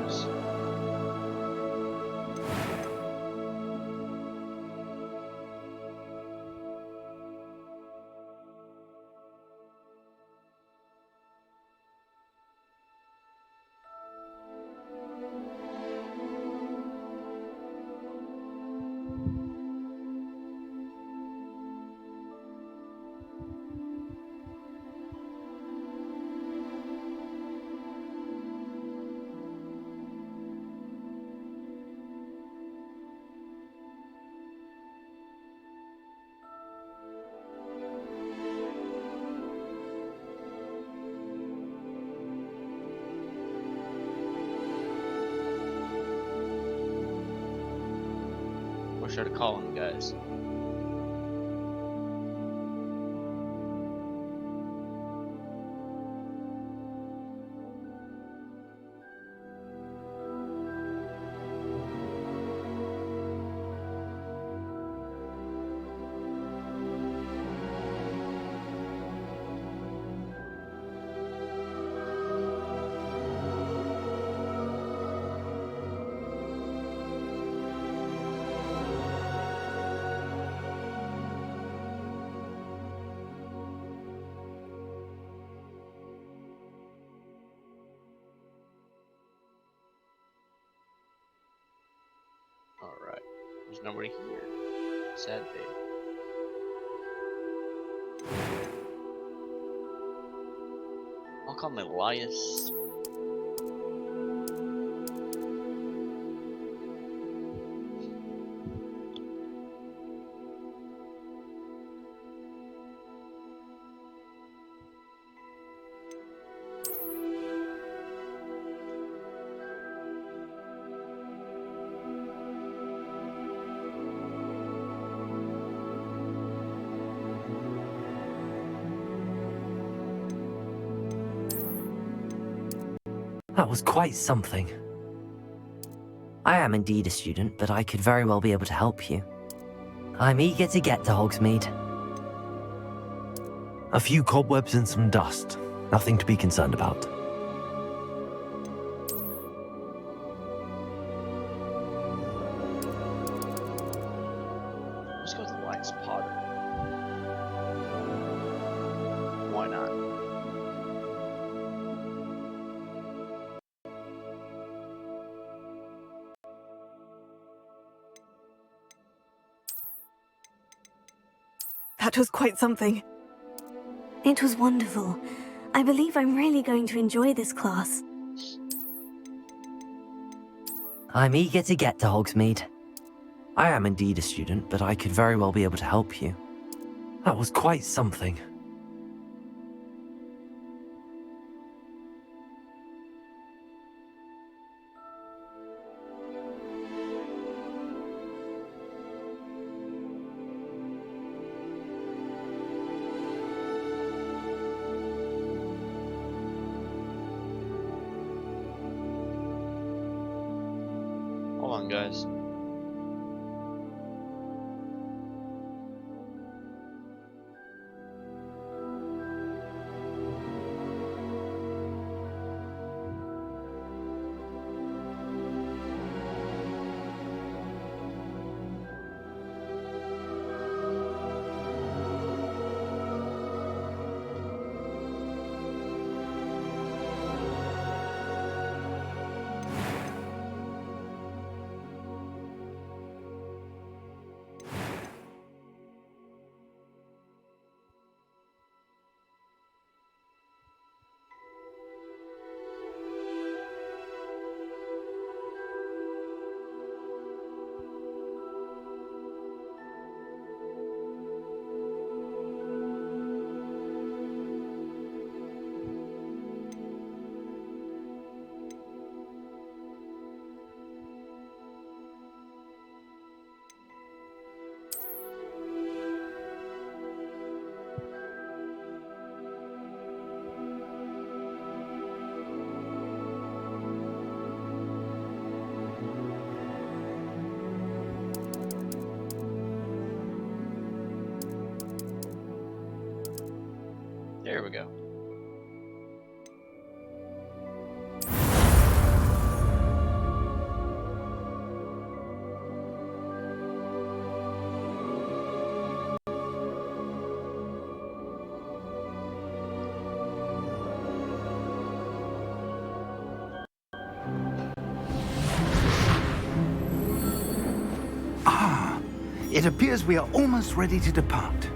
goes. What should I call them, guys? Alright, there's nobody here. Sad day. I'll call him Elias. That was quite something. I am indeed a student, but I could very well be able to help you. I'm eager to get to Hogsmeade. A few cobwebs and some dust. Nothing to be concerned about. Let's go with Elias Potter. Why not? That was quite something. It was wonderful. I believe I'm really going to enjoy this class. I'm eager to get to Hogsmeade. I am indeed a student, but I could very well be able to help you. That was quite something. Hold on, guys. There we go. It appears we are almost ready to depart.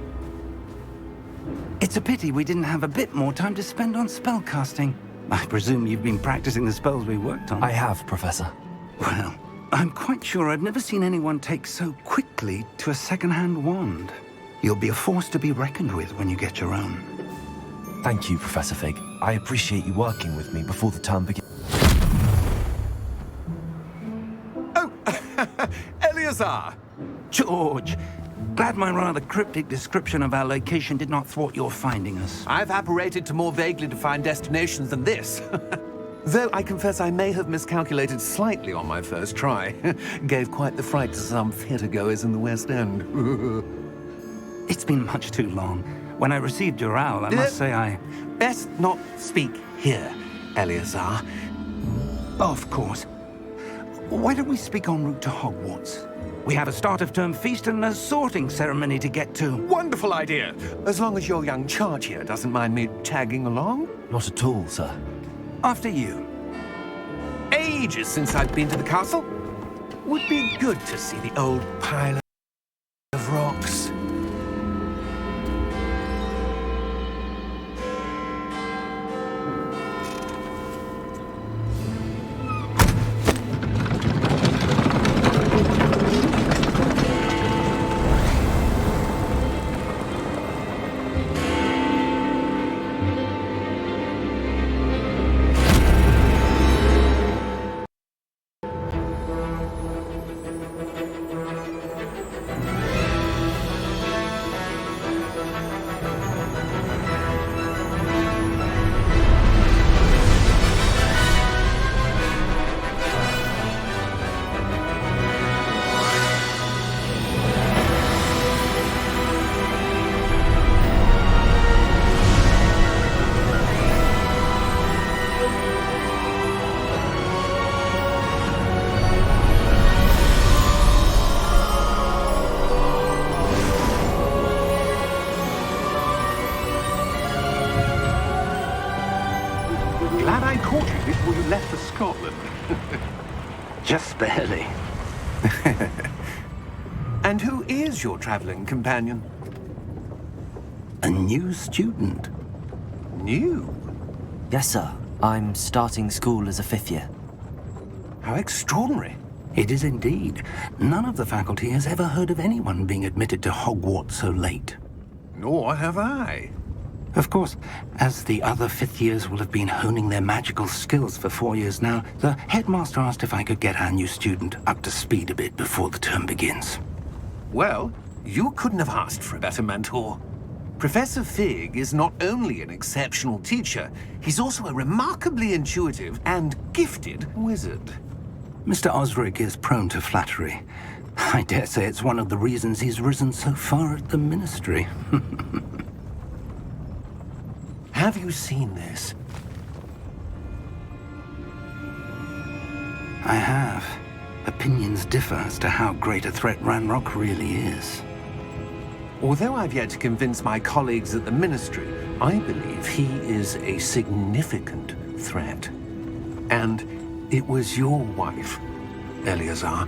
It's a pity we didn't have a bit more time to spend on spellcasting. I presume you've been practicing the spells we worked on. I have, Professor. Well, I'm quite sure I've never seen anyone take so quickly to a second-hand wand. You'll be a force to be reckoned with when you get your own. Thank you, Professor Fig. I appreciate you working with me before the term begins. Oh, Eleazar! George, glad my rather cryptic description of our location did not thwart your finding us. I've apparated to more vaguely defined destinations than this. Though I confess I may have miscalculated slightly on my first try. Gave quite the fright to some theatre-goers in the West End. It's been much too long. When I received your owl, I must say I... Best not speak here, Eleazar. Of course. Why don't we speak en route to Hogwarts? We have a start-of-term feast and a sorting ceremony to get to. Wonderful idea! As long as your young charge here doesn't mind me tagging along. Not at all, sir. After you. Ages since I've been to the castle. Would be good to see the old pile of rocks. Glad I caught you before you left for Scotland. Just barely. And who is your traveling companion? A new student. New? Yes, sir. I'm starting school as a 5th year. How extraordinary. It is indeed. None of the faculty has ever heard of anyone being admitted to Hogwarts so late. Nor have I. Of course, as the other 5th years will have been honing their magical skills for 4 years now, the headmaster asked if I could get our new student up to speed a bit before the term begins. Well, you couldn't have asked for a better mentor. Professor Fig is not only an exceptional teacher, he's also a remarkably intuitive and gifted wizard. Mr. Osric is prone to flattery. I dare say it's one of the reasons he's risen so far at the ministry. Have you seen this? I have. Opinions differ as to how great a threat Ranrock really is. Although I've yet to convince my colleagues at the ministry, I believe he is a significant threat. And it was your wife, Eleazar,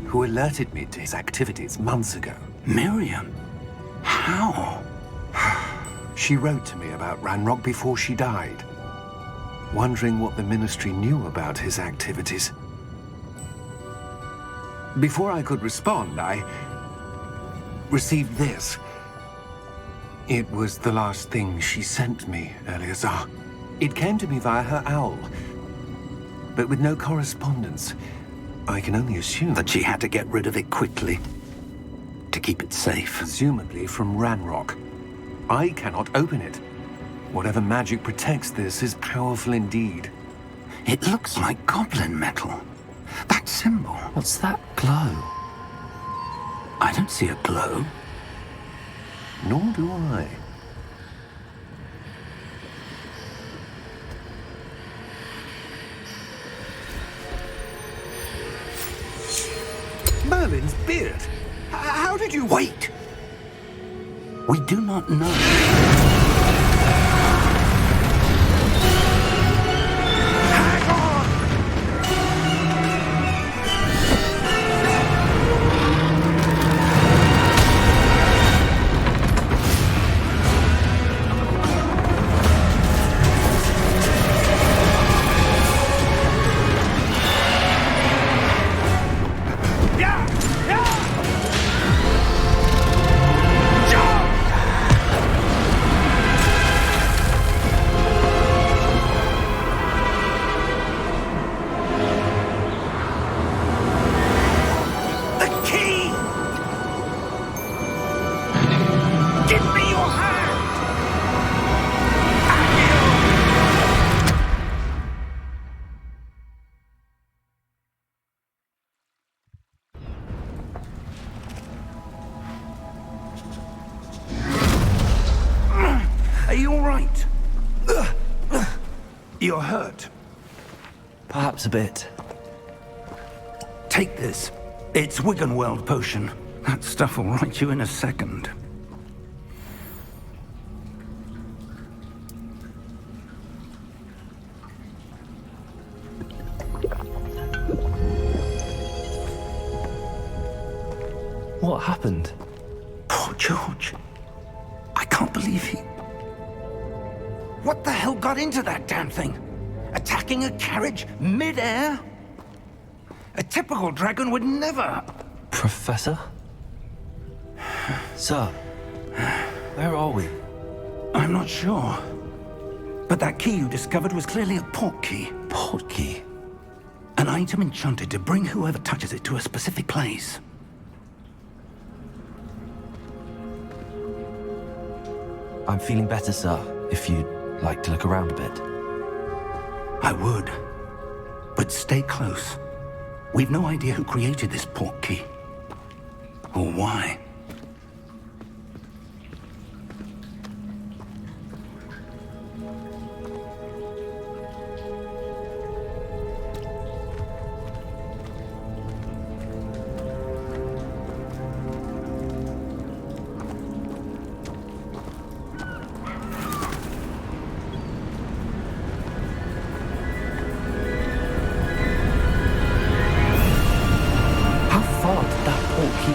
who alerted me to his activities months ago. Miriam? How? She wrote to me about Ranrock before she died, wondering what the ministry knew about his activities. Before I could respond, I received this. It was the last thing she sent me, Eleazar. It came to me via her owl, but with no correspondence. I can only assume That she had to get rid of it quickly to keep it safe. presumably from Ranrock. I cannot open it. Whatever magic protects this is powerful indeed. It looks like goblin metal. That symbol. What's that glow? I don't see a glow. Nor do I. Merlin's beard. How did you... Wait! We do not know. Hang on! right? You're hurt. Perhaps a bit. Take this. It's Wiggenweld potion. That stuff will right you in a second. What happened? Poor George. I can't believe he... What the hell got into that damn thing? Attacking a carriage mid-air? A typical dragon would never... Professor? Sir, where are we? I'm not sure. But that key you discovered was clearly a port key. Port key? An item enchanted to bring whoever touches it to a specific place. I'm feeling better, sir, if you'd like to look around a bit. I would. But stay close. We've no idea who created this port key. Or why.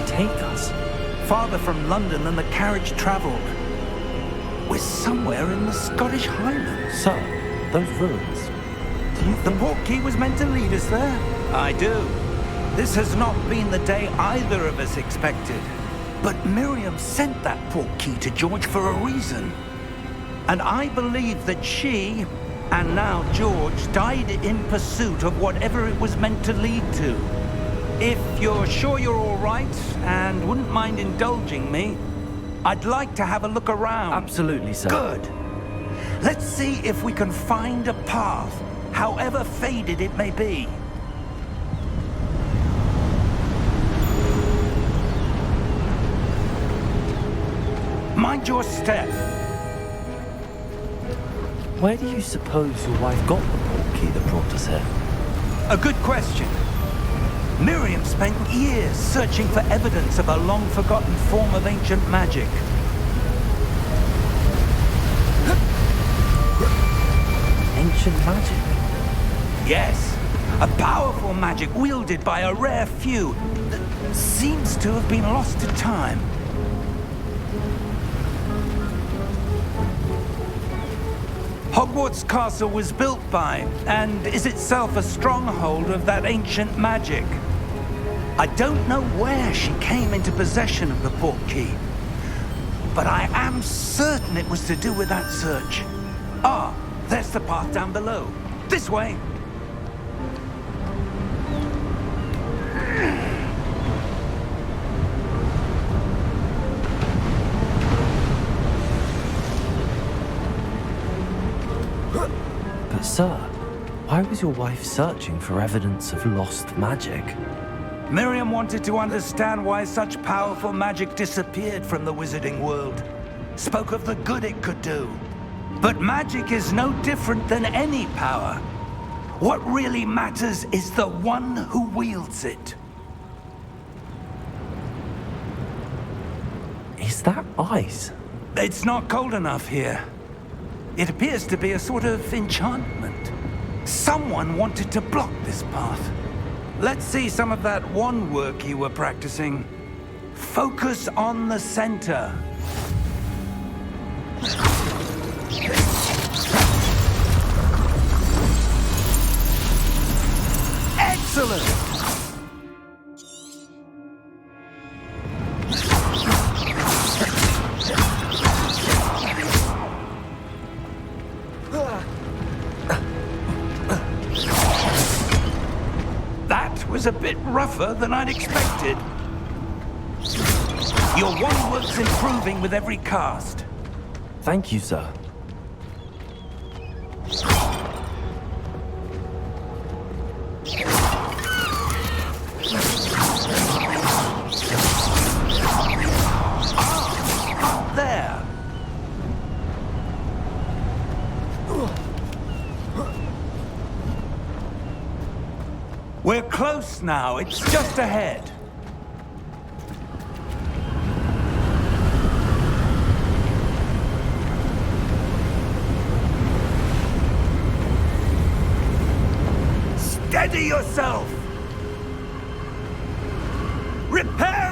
Take us? Farther from London than the carriage travelled. We're somewhere in the Scottish Highlands. Sir, those ruins. Do you The think... port key was meant to lead us there? I do. This has not been the day either of us expected. But Miriam sent that port key to George for a reason. And I believe that she, and now George, died in pursuit of whatever it was meant to lead to. If you're sure you're all right, and wouldn't mind indulging me, I'd like to have a look around. Absolutely, sir. Good. Let's see if we can find a path, however faded it may be. Mind your step. Where do you suppose your wife got the port key that brought us here? A good question. Miriam spent years searching for evidence of a long-forgotten form of ancient magic. Ancient magic? Yes, a powerful magic wielded by a rare few that seems to have been lost to time. Hogwarts Castle was built by, and is itself a stronghold of that ancient magic. I don't know where she came into possession of the port key, but I am certain it was to do with that search. Ah, there's the path down below. This way. But sir, why was your wife searching for evidence of lost magic? Miriam wanted to understand why such powerful magic disappeared from the wizarding world. Spoke of the good it could do. But magic is no different than any power. What really matters is the one who wields it. Is that ice? It's not cold enough here. It appears to be a sort of enchantment. Someone wanted to block this path. Let's see some of that wand work you were practicing. Focus on the center. Excellent! That was a bit rougher than I'd expected. Your wand work's improving with every cast. Thank you, sir. There. close now. It's just ahead. Steady yourself! Reparo!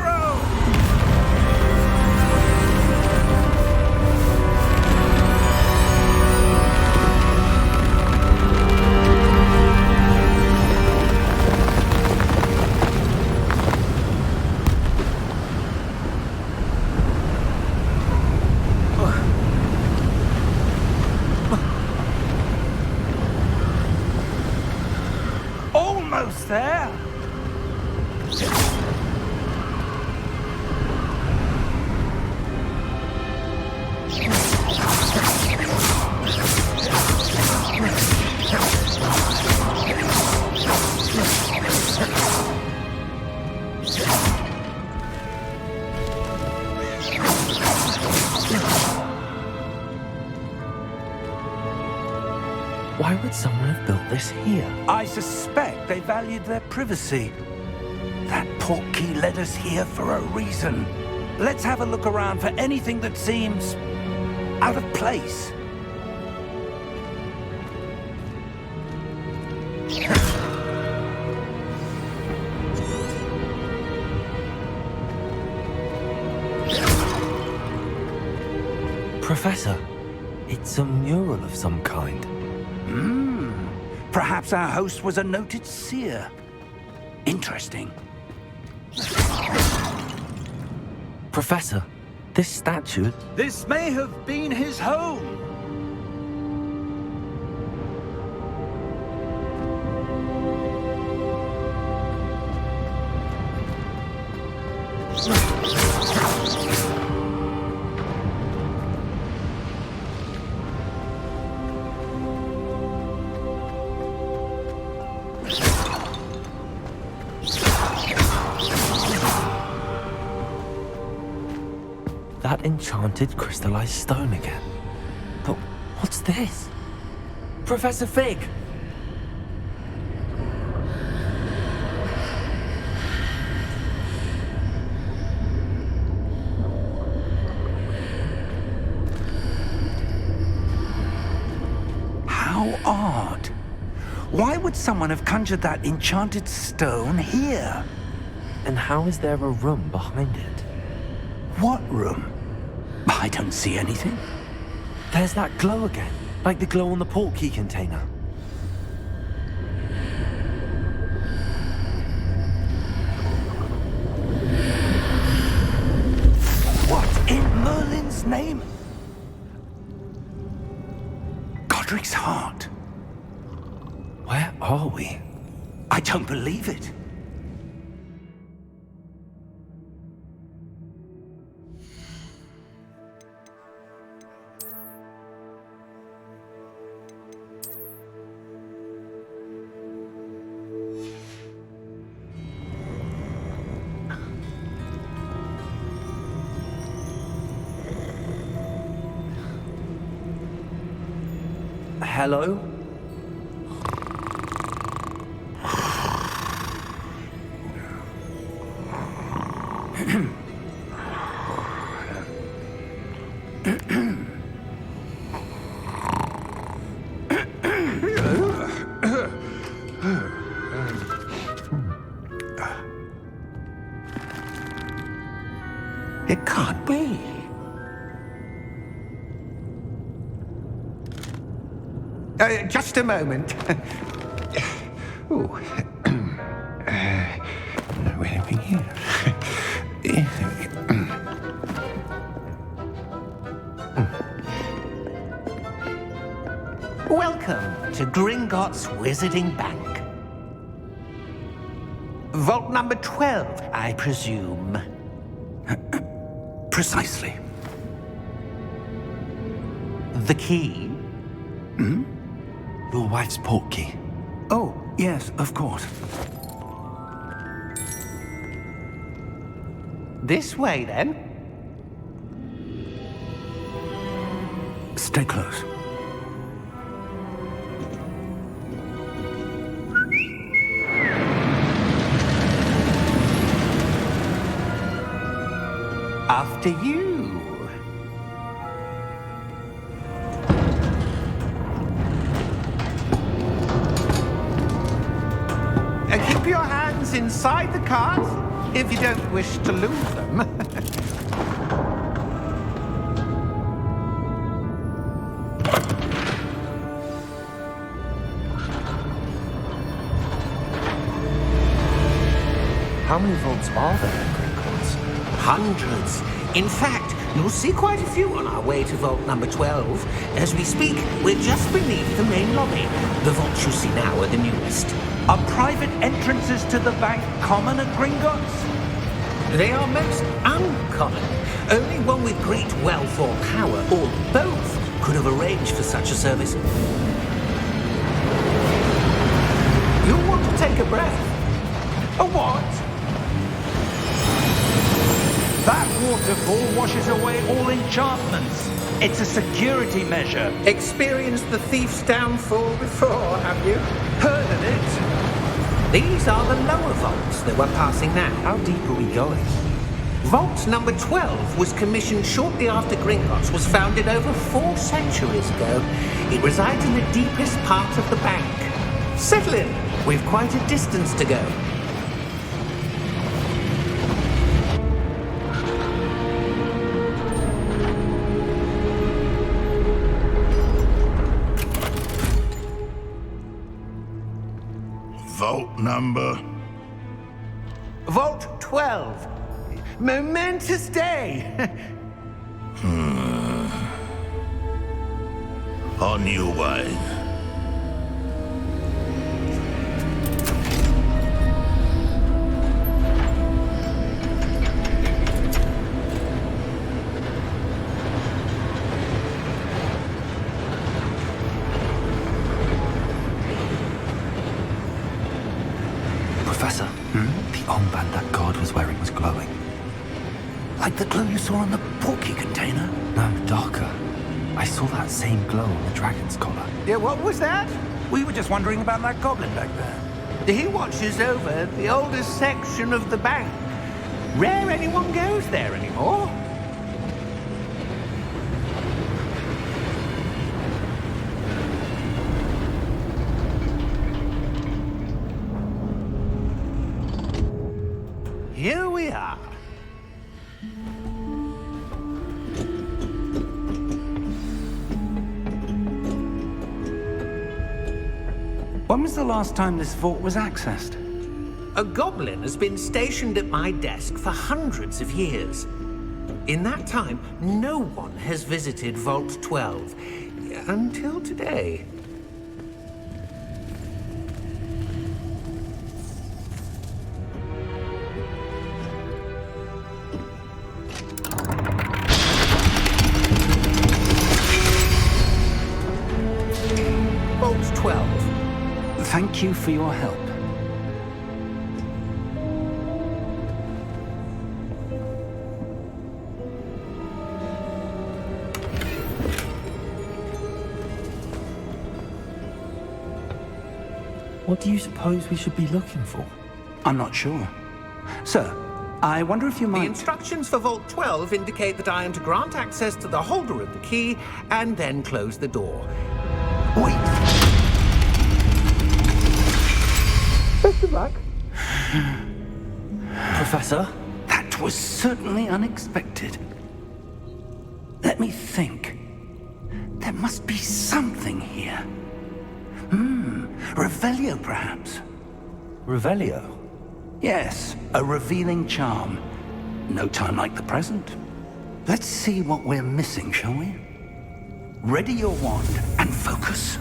Almost there! Why would someone have built this here? I suspect they valued their privacy. That portkey led us here for a reason. Let's have a look around for anything that seems out of place. Professor, it's a mural of some kind. Perhaps our host was a noted seer. Interesting. Professor, this statue... This may have been his home. That enchanted crystallized stone again. But what's this? Professor Fig! How odd. Why would someone have conjured that enchanted stone here? And how is there a room behind it? What room? I don't see anything. There's that glow again, like the glow on the portkey container. What in Merlin's name? Godric's heart. Where are we? I don't believe it. Hello? It can't be. Just a moment. Oh. Anything here? Welcome to Gringotts Wizarding Bank. Vault number 12, I presume. Precisely. The key? Your wife's portkey. Oh, yes, of course. This way, then. Stay close. After you. Keep your hands inside the cart if you don't wish to lose them. How many vaults are there in Gryffindor? Hundreds. In fact, you'll see quite a few on our way to vault number 12. As we speak, we're just beneath the main lobby. The vaults you see now are the newest. Are private entrances to the bank common at Gringotts? They are most uncommon. Only one with great wealth or power, or both, could have arranged for such a service. You'll want to take a breath. A what? That waterfall washes away all enchantments. It's a security measure. Experienced the thief's downfall before, have you? Heard of it? These are the lower vaults that we're passing now. How deep are we going? Vault number 12 was commissioned shortly after Gringotts was founded over 4 centuries ago. It resides in the deepest part of the bank. Settle in. We've quite a distance to go. Vault number? Vault 12. Momentous day. On your way. Professor, the armband that guard was wearing was glowing. Like the glow you saw on the porky container? No, darker. I saw that same glow on the dragon's collar. Yeah, what was that? We were just wondering about that goblin back there. He watches over the oldest section of the bank. Rare anyone goes there anymore. Here we are. When was the last time this vault was accessed? A goblin has been stationed at my desk for hundreds of years. In that time, no one has visited Vault 12 until today. Vault 12. Thank you for your help. What do you suppose we should be looking for? I'm not sure. Sir, I wonder if you The might... instructions for Vault 12 indicate that I am to grant access to the holder of the key and then close the door. Wait! Best of luck. Professor? That was certainly unexpected. Let me think. There must be something here. Revelio, perhaps? Revelio? Yes, a revealing charm. No time like the present. Let's see what we're missing, shall we? Ready your wand and focus.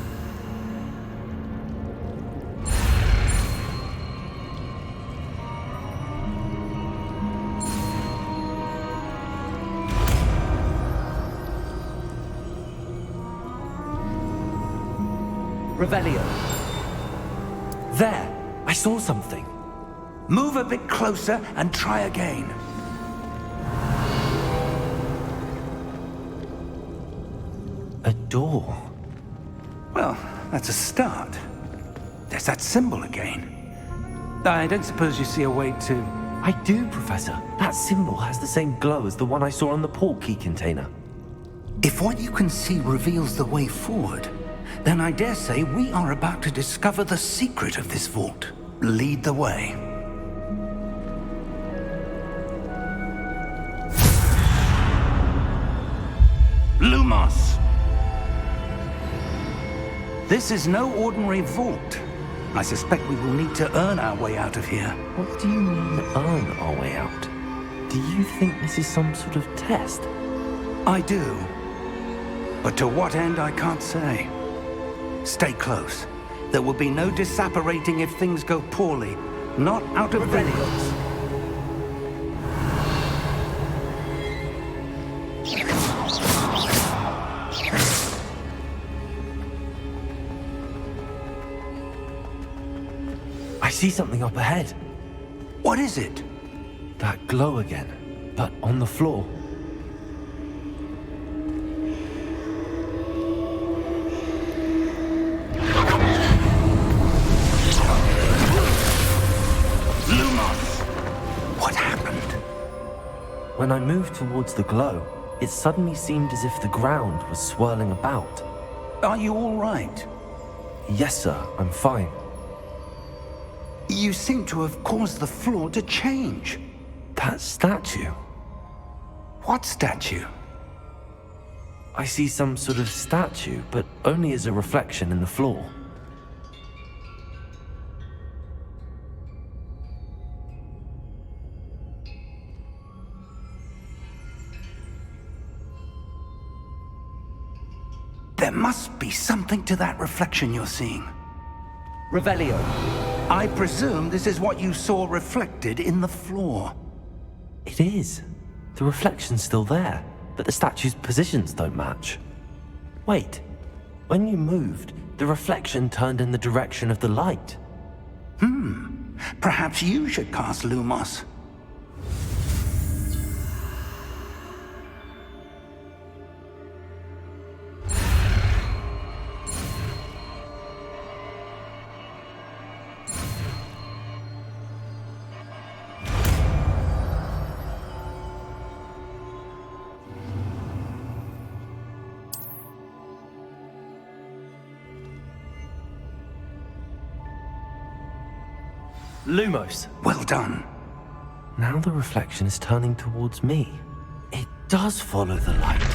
Revelio. There! I saw something. Move a bit closer and try again. A door. Well, that's a start. There's that symbol again. I don't suppose you see a way to I do, Professor. That symbol has the same glow as the one I saw on the portkey container. If what you can see reveals the way forward, then I dare say we are about to discover the secret of this vault. Lead the way. Lumos! This is no ordinary vault. I suspect we will need to earn our way out of here. What do you mean, earn our way out? Do you think this is some sort of test? I do. But to what end, I can't say. Stay close. There will be no disapparating if things go poorly. Not out of videos. I see something up ahead. What is it? That glow again, but on the floor. Lumos! What happened? When I moved towards the glow, it suddenly seemed as if the ground was swirling about. Are you all right? Yes, sir, I'm fine. You seem to have caused the floor to change. That statue. What statue? I see some sort of statue, but only as a reflection in the floor. There must be something to that reflection you're seeing. Revelio. I presume this is what you saw reflected in the floor. It is. The reflection's still there, but the statue's positions don't match. Wait. When you moved, the reflection turned in the direction of the light. Perhaps you should cast Lumos. Lumos. Well done. Now the reflection is turning towards me. It does follow the light.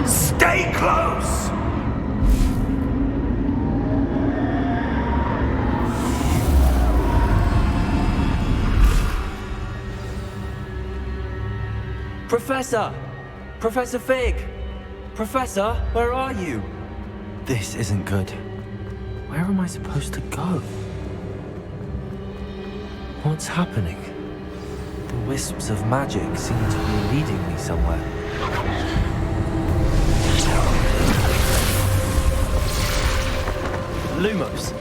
Stay close! Professor! Professor Fig! Professor, where are you? This isn't good. Where am I supposed to go? What's happening? The wisps of magic seem to be leading me somewhere. Lumos.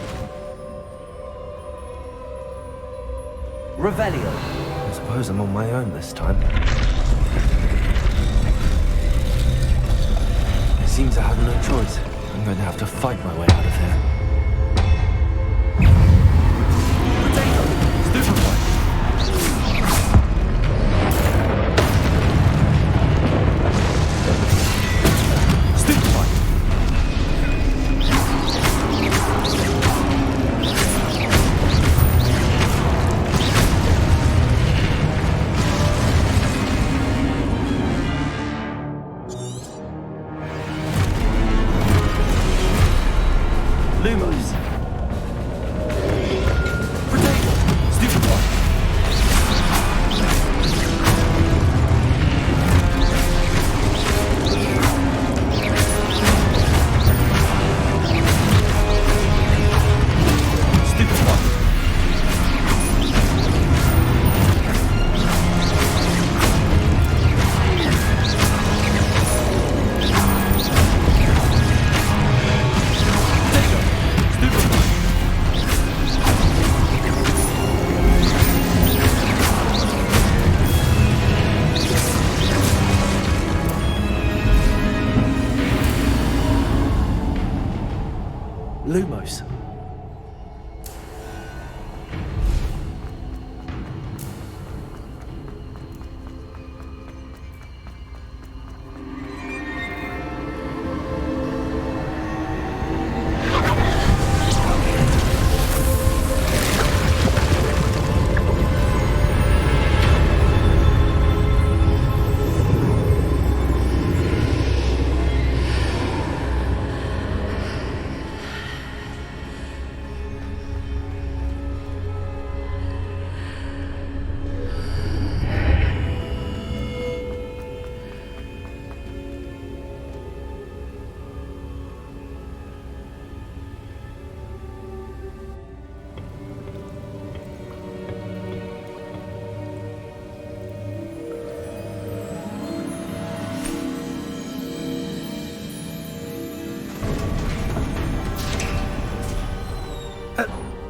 Revelio. I suppose I'm on my own this time. It seems I have no choice. I'm going to have to fight my way out of here. Potato! Stupefy! Stupefy! Lumos! Protect! Stupid one! Stupid one! Lumos.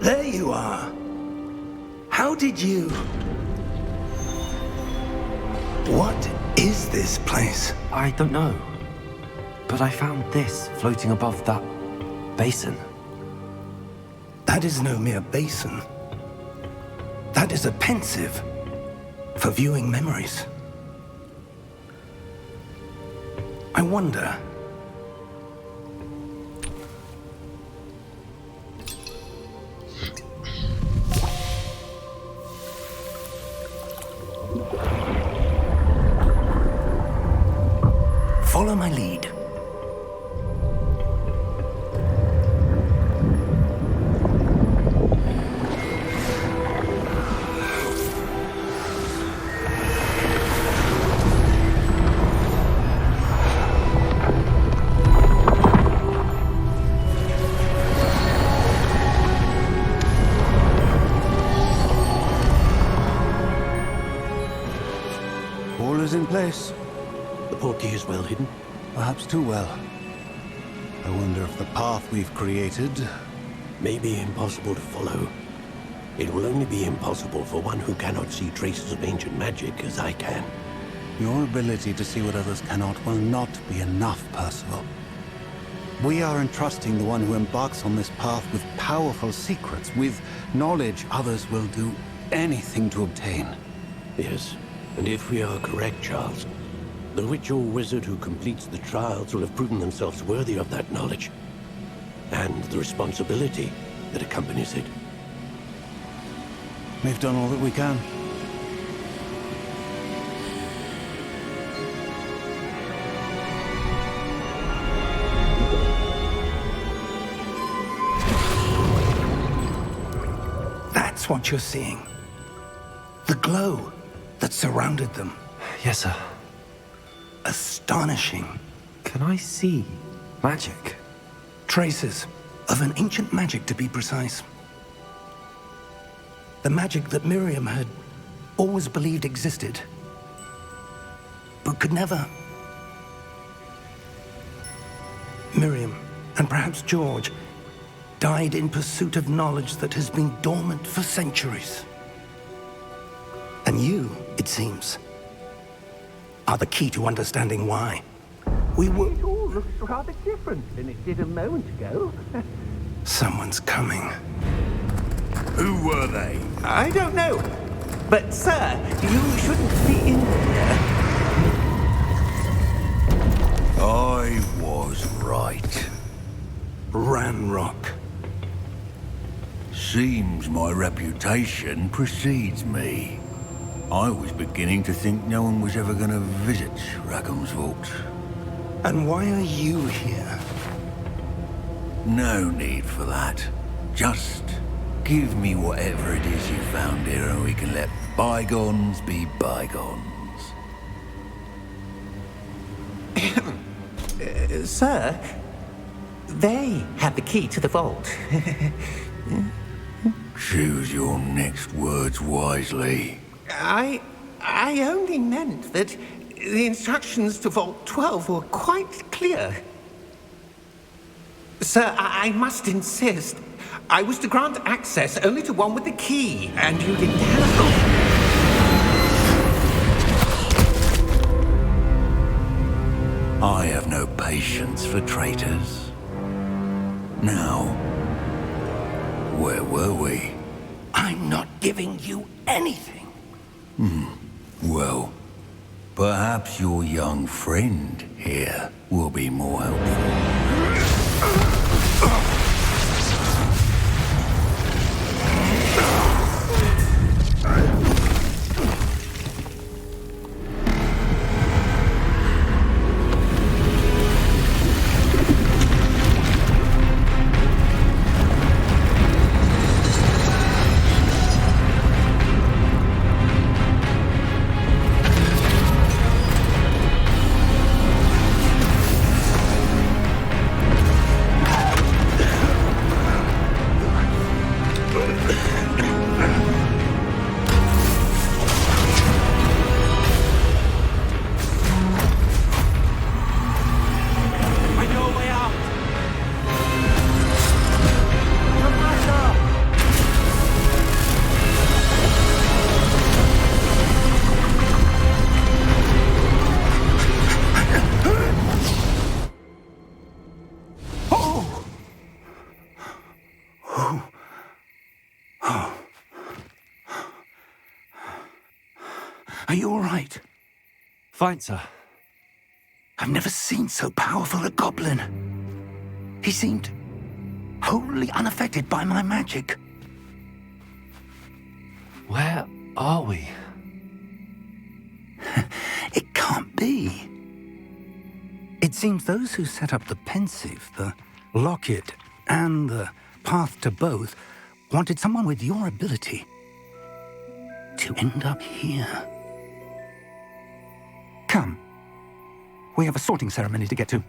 There you are. How did you... What is this place? I don't know. But I found this floating above that basin. That is no mere basin. That is a pensive for viewing memories. I wonder... Follow my lead. All is in place. The portkey is well hidden. Perhaps too well. I wonder if the path we've created... May be impossible to follow. It will only be impossible for one who cannot see traces of ancient magic as I can. Your ability to see what others cannot will not be enough, Percival. We are entrusting the one who embarks on this path with powerful secrets, with knowledge others will do anything to obtain. Yes, and if we are correct, Charles, the witch or wizard who completes the trials will have proven themselves worthy of that knowledge, and the responsibility that accompanies it. We've done all that we can. That's what you're seeing. The glow that surrounded them. Yes, sir. Astonishing. Can I see magic? Traces of an ancient magic, to be precise. The magic that Miriam had always believed existed, but could never. Miriam, and perhaps George, died in pursuit of knowledge that has been dormant for centuries. And you, it seems, are the key to understanding why. It all looks rather different than it did a moment ago. Someone's coming. Who were they? I don't know. But, sir, you shouldn't be in here. I was right. Ranrock. Seems my reputation precedes me. I was beginning to think no one was ever going to visit Rackham's vault. And why are you here? No need for that. Just give me whatever it is you found here and we can let bygones be bygones. Sir, they have the key to the vault. Choose your next words wisely. I only meant that the instructions to Vault 12 were quite clear. Sir, I must insist. I was to grant access only to one with the key, and you didn't have... I have no patience for traitors. Now, where were we? I'm not giving you anything. Well, perhaps your young friend here will be more helpful. Are you all right? Fine, sir. I've never seen so powerful a goblin. He seemed wholly unaffected by my magic. Where are we? It can't be. It seems those who set up the pensive, the locket, and the path to both wanted someone with your ability to end up here. Come. We have a sorting ceremony to get to.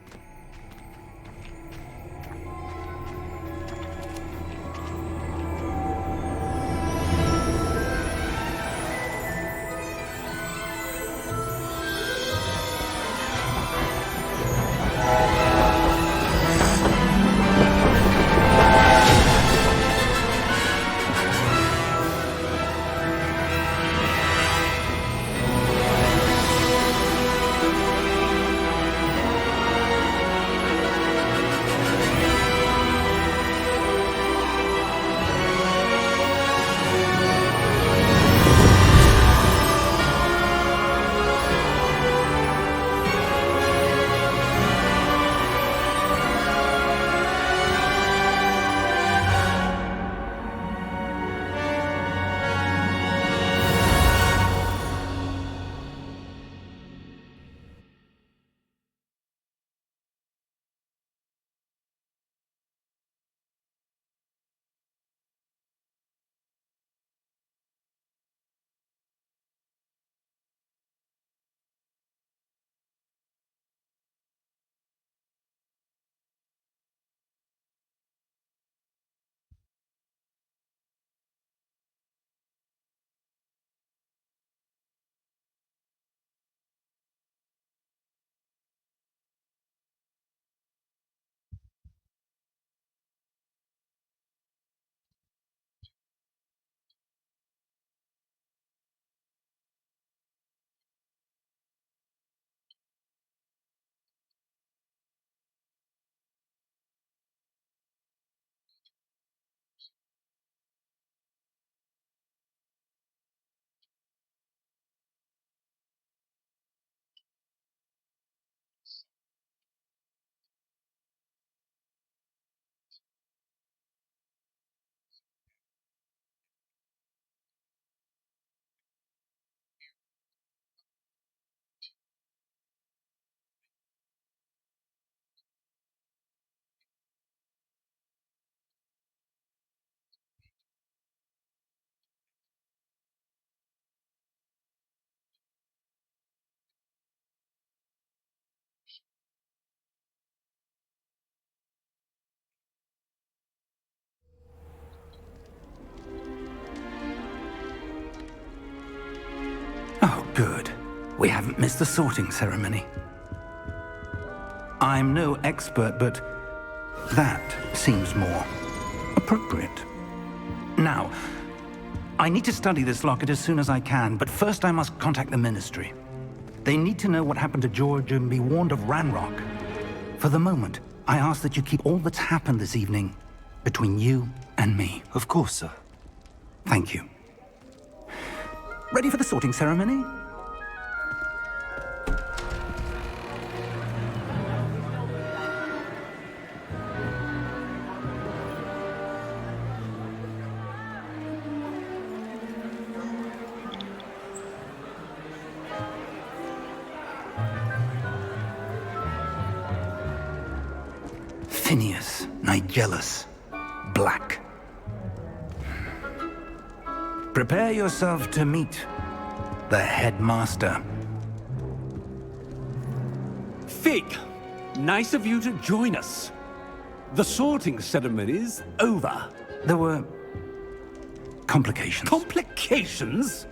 we haven't missed the sorting ceremony. I'm no expert, but that seems more appropriate. Now, I need to study this locket as soon as I can, but first I must contact the Ministry. They need to know what happened to George and be warned of Ranrock. For the moment, I ask that you keep all that's happened this evening between you and me. Of course, sir. Thank you. Ready for the sorting ceremony? Phineas, Nigellus, Black. Prepare yourself to meet the headmaster. Fig, nice of you to join us. The sorting ceremony's over. There were complications. Complications?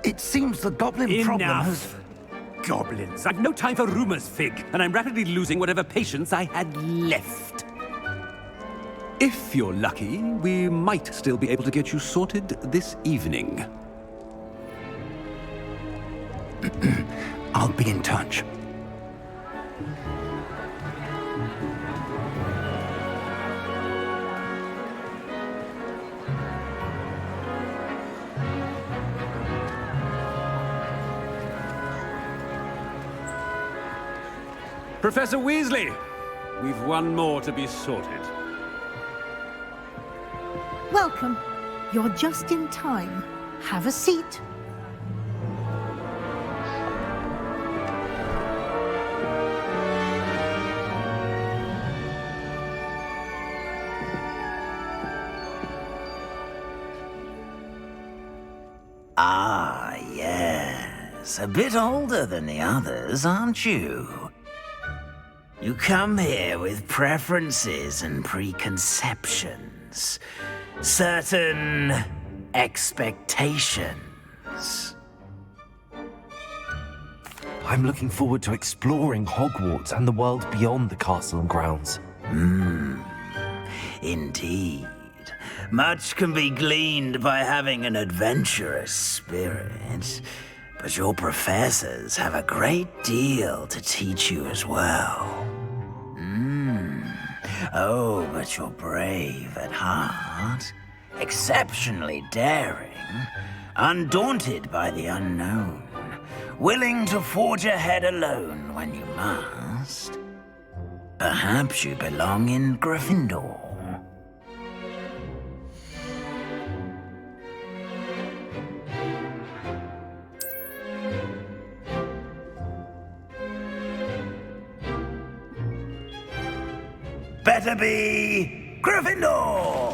It seems the goblin problem has... Enough. Goblins. I've no time for rumors, Fig, and I'm rapidly losing whatever patience I had left. If you're lucky, we might still be able to get you sorted this evening. I'll be in touch. Professor Weasley, we've one more to be sorted. Welcome. You're just in time. Have a seat. Ah, yes. A bit older than the others, aren't you? You come here with preferences and preconceptions. Certain expectations. I'm looking forward to exploring Hogwarts and the world beyond the castle and grounds. Indeed. Much can be gleaned by having an adventurous spirit, but your professors have a great deal to teach you as well. Oh, but you're brave at heart, exceptionally daring, undaunted by the unknown, willing to forge ahead alone when you must. Perhaps you belong in Gryffindor. Better be Gryffindor!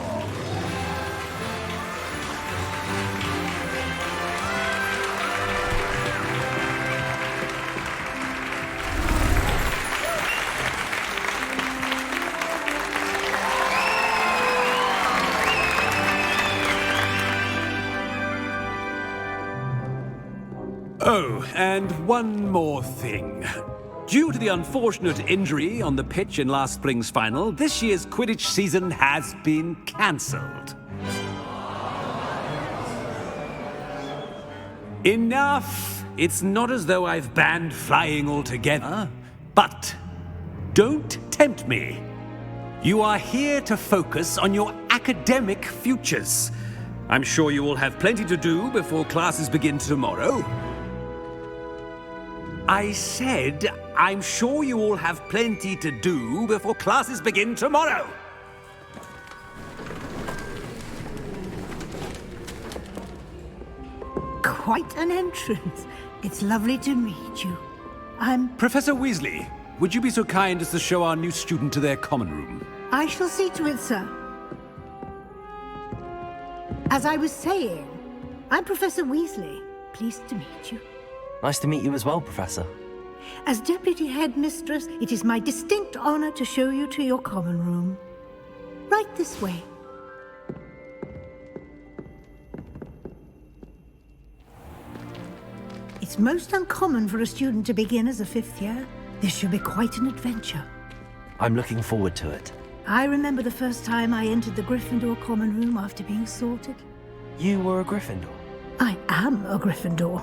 Oh, and one more thing. Due to the unfortunate injury on the pitch in last spring's final, this year's Quidditch season has been cancelled. Enough! It's not as though I've banned flying altogether, but don't tempt me. You are here to focus on your academic futures. I'm sure you will have plenty to do before classes begin tomorrow. I said, I'm sure you all have plenty to do before classes begin tomorrow. Quite an entrance. It's lovely to meet you. I'm... Professor Weasley, would you be so kind as to show our new student to their common room? I shall see to it, sir. As I was saying, I'm Professor Weasley. Pleased to meet you. Nice to meet you as well, Professor. As Deputy Headmistress, it is my distinct honor to show you to your common room. Right this way. It's It's most uncommon for a student to begin as a 5th year. This should be quite an adventure. I'm looking forward to it. I remember the first time I entered the Gryffindor common room after being sorted. You were a Gryffindor? I am a Gryffindor.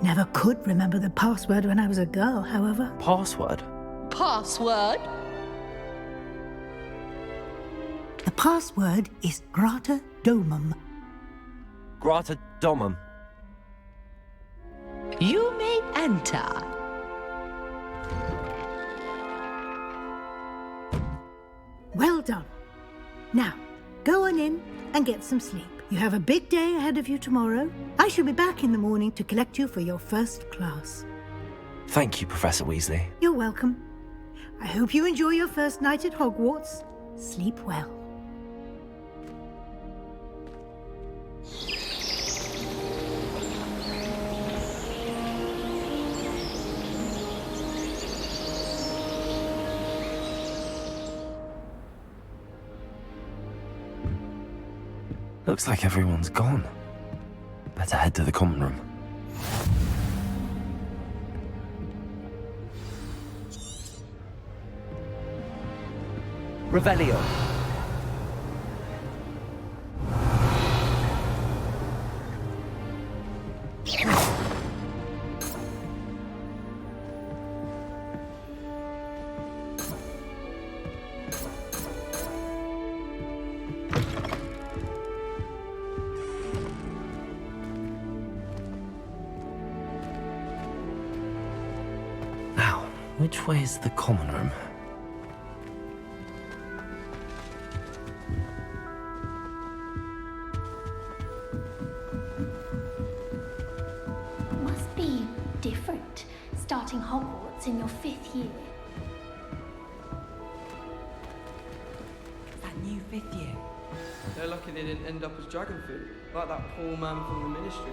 Never could remember the password when I was a girl, however. Password? Password? The password is Grata Domum. Grata Domum. You may enter. Well done. Now, go on in and get some sleep. You have a big day ahead of you tomorrow. I shall be back in the morning to collect you for your first class. Thank you, Professor Weasley. You're welcome. I hope you enjoy your first night at Hogwarts. Sleep well. Looks like everyone's gone. Better head to the common room. Revelio. Which way is the common room? Must be different, starting Hogwarts in your 5th year. That new 5th year. They're lucky they didn't end up as dragon food, like that poor man from the ministry.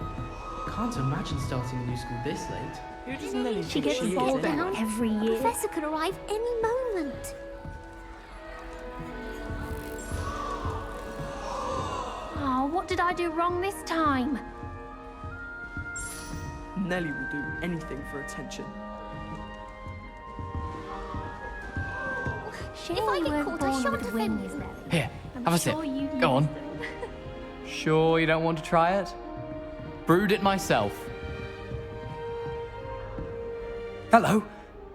Can't imagine starting a new school this late. Who does Lily She think gets she rolled is? down every year. The professor could arrive any moment. Oh, what did I do wrong this time? Nelly will do anything for attention. If I get caught, I shan't offend you. Here, I'm have a sip. sure you Go on. use them. Sure you don't want to try it? Brewed it myself. Hello,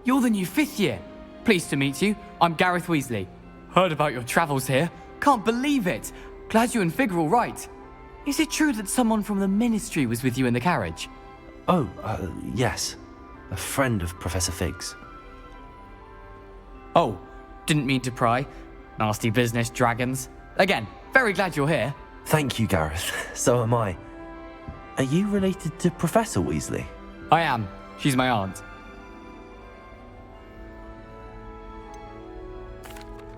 you're the new 5th year. Pleased to meet you. I'm Gareth Weasley. Heard about your travels here. Can't believe it. Glad you and Fig are all right. Is it true that someone from the Ministry was with you in the carriage? Oh, yes. A friend of Professor Fig's. Oh, didn't mean to pry. Nasty business, dragons. Again, very glad you're here. Thank you, Gareth. So am I. Are you related to Professor Weasley? I am. She's my aunt.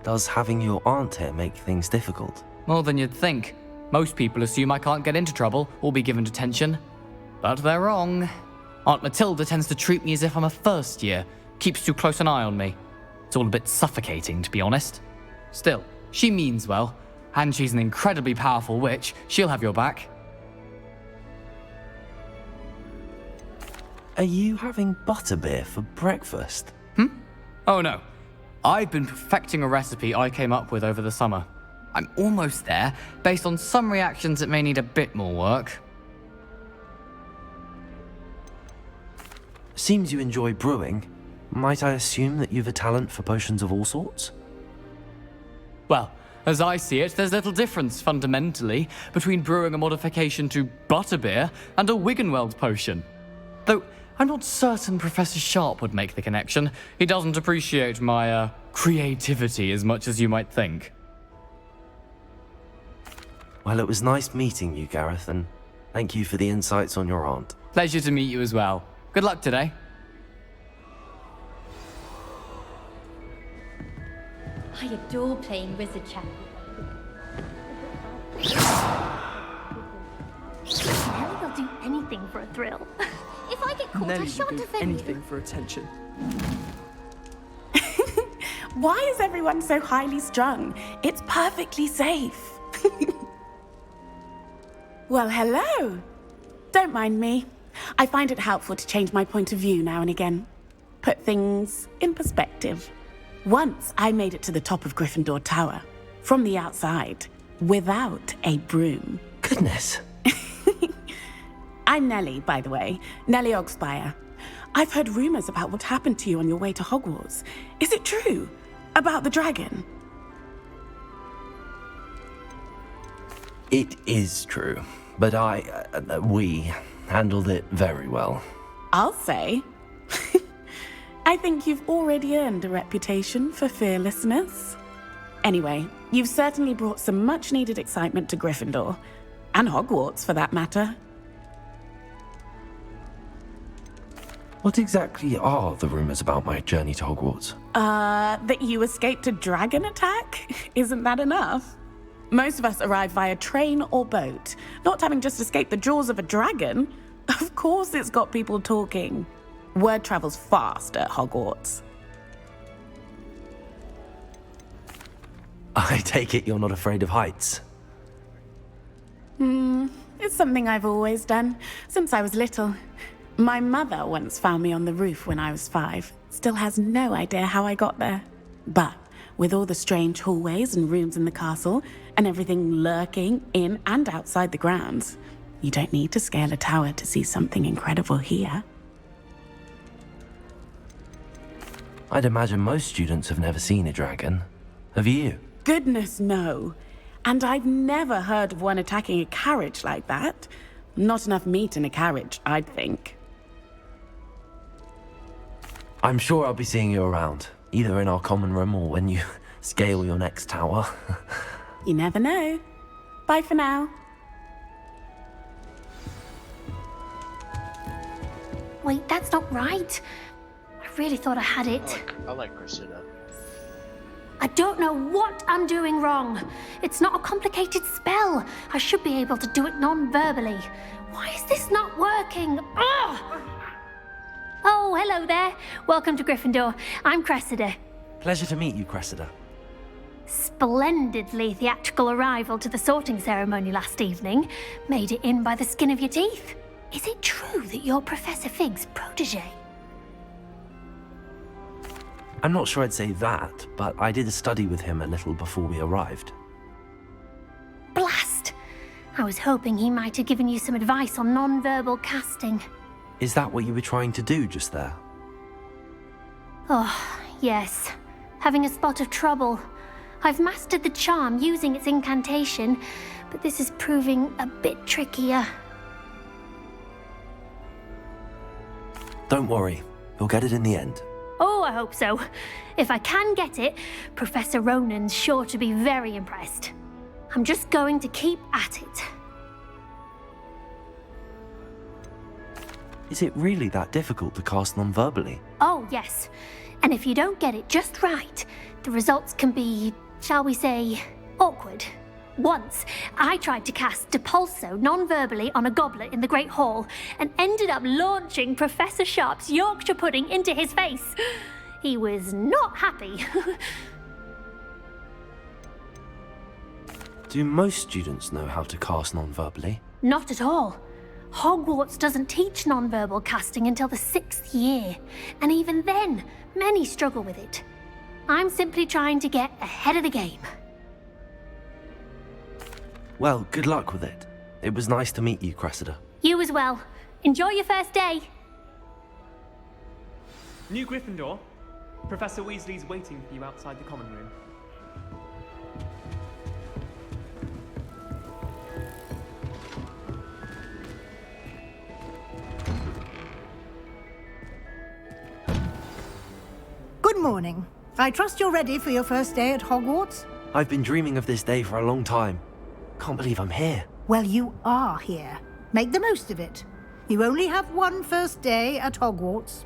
Does having your aunt here make things difficult? More than you'd think. Most people assume I can't get into trouble or be given detention. But they're wrong. Aunt Matilda tends to treat me as if I'm a first year, keeps too close an eye on me. It's all a bit suffocating, to be honest. Still, she means well, and she's an incredibly powerful witch. She'll have your back. Are you having butterbeer for breakfast? Oh no. I've been perfecting a recipe I came up with over the summer. I'm almost there, based on some reactions that may need a bit more work. Seems you enjoy brewing. Might I assume that you've a talent for potions of all sorts? Well, as I see it, there's little difference, fundamentally, between brewing a modification to butterbeer and a Wiggenweld potion. Though, I'm not certain Professor Sharp would make the connection. He doesn't appreciate my, creativity as much as you might think. Well, it was nice meeting you, Gareth, and thank you for the insights on your aunt. Pleasure to meet you as well. Good luck today. I adore playing Wizard Chat. Nelly will do anything for a thrill. If I get caught, I Nelly will shan't do offend you. anything for attention. Why is everyone so highly strung? It's perfectly safe. Well, hello. Don't mind me. I find it helpful to change my point of view now and again. Put things in perspective. Once I made it to the top of Gryffindor Tower, from the outside, without a broom. Goodness. I'm Nellie, by the way. Nellie Ogspire. I've heard rumors about what happened to you on your way to Hogwarts. Is it true? About the dragon? It is true, but we handled it very well. I'll say. I think you've already earned a reputation for fearlessness. Anyway, you've certainly brought some much-needed excitement to Gryffindor. And Hogwarts, for that matter. What exactly are the rumors about my journey to Hogwarts? That you escaped a dragon attack? Isn't that enough? Most of us arrive via train or boat, not having just escaped the jaws of a dragon. Of course it's got people talking. Word travels fast at Hogwarts. I take it you're not afraid of heights? It's something I've always done, since I was little. My mother once found me on the roof when I was 5. Still has no idea how I got there. But with all the strange hallways and rooms in the castle, and everything lurking in and outside the grounds, you don't need to scale a tower to see something incredible here. I'd imagine most students have never seen a dragon. Have you? Goodness, no. And I've never heard of one attacking a carriage like that. Not enough meat in a carriage, I'd think. I'm sure I'll be seeing you around, either in our common room or when you scale your next tower. You never know. Bye for now. Wait, that's not right. I really thought I had it. I like Cressida. I don't know what I'm doing wrong. It's not a complicated spell. I should be able to do it non-verbally. Why is this not working? Ugh! Oh, hello there. Welcome to Gryffindor. I'm Cressida. Pleasure to meet you, Cressida. Splendidly theatrical arrival to the sorting ceremony last evening. Made it in by the skin of your teeth. Is it true that you're Professor Fig's protege? I'm not sure I'd say that, but I did study with him a little before we arrived. Blast! I was hoping he might have given you some advice on non-verbal casting. Is that what you were trying to do just there? Oh, yes. Having a spot of trouble. I've mastered the charm using its incantation, but this is proving a bit trickier. Don't worry, you'll get it in the end. Oh, I hope so. If I can get it, Professor Ronan's sure to be very impressed. I'm just going to keep at it. Is it really that difficult to cast non-verbally? Oh, yes. And if you don't get it just right, the results can be, shall we say, awkward. Once, I tried to cast Depulso non-verbally on a goblet in the Great Hall and ended up launching Professor Sharp's Yorkshire pudding into his face. He was not happy. Do most students know how to cast non-verbally? Not at all. Hogwarts doesn't teach non-verbal casting until the 6th year, and even then, many struggle with it. I'm simply trying to get ahead of the game. Well, good luck with it. It was nice to meet you, Cressida. You as well. Enjoy your first day. New Gryffindor. Professor Weasley's waiting for you outside the common room. Good morning. I trust you're ready for your first day at Hogwarts? I've been dreaming of this day for a long time. Can't believe I'm here. Well, you are here. Make the most of it. You only have one first day at Hogwarts.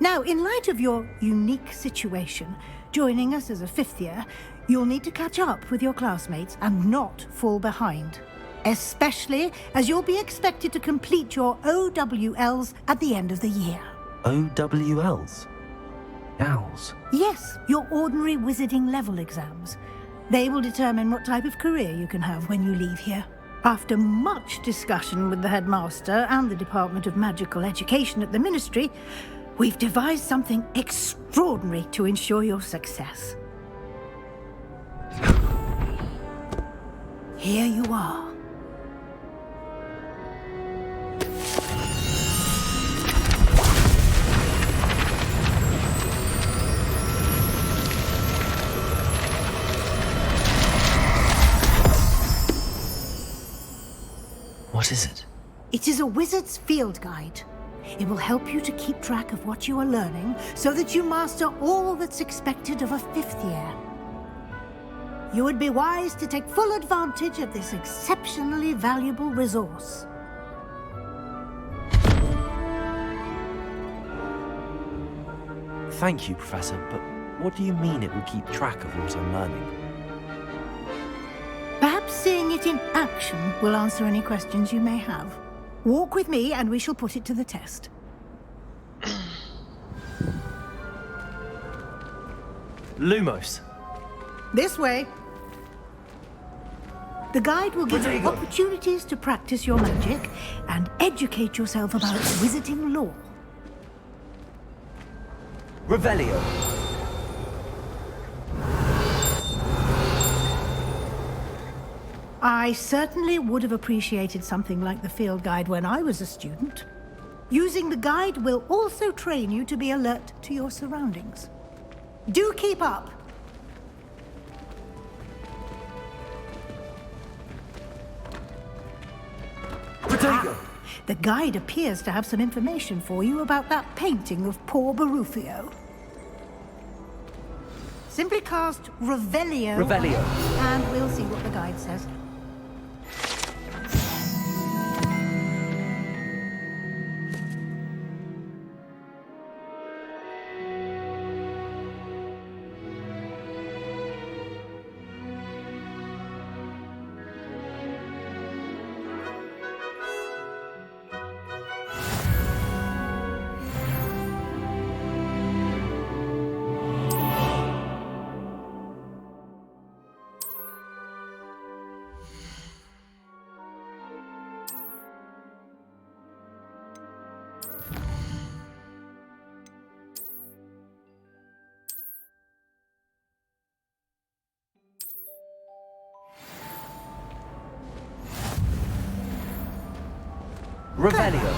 Now, in light of your unique situation, joining us as a 5th year, you'll need to catch up with your classmates and not fall behind. Especially as you'll be expected to complete your OWLs at the end of the year. OWLs? Owls? Yes, your ordinary wizarding level exams. They will determine what type of career you can have when you leave here. After much discussion with the headmaster and the Department of Magical Education at the Ministry, we've devised something extraordinary to ensure your success. Here you are. What is it? It is a wizard's field guide. It will help you to keep track of what you are learning so that you master all that's expected of a 5th year. You would be wise to take full advantage of this exceptionally valuable resource. Thank you, Professor, but what do you mean it will keep track of what I'm learning? Perhaps seeing it in action will answer any questions you may have. Walk with me and we shall put it to the test. Lumos. This way. The guide will give you opportunities to practice your magic and educate yourself about wizarding lore. Revelio. I certainly would have appreciated something like the field guide when I was a student. Using the guide will also train you to be alert to your surroundings. Do keep up! The guide appears to have some information for you about that painting of poor Barufio. Simply cast Revelio. Revelio. And we'll see what the guide says. Revelio.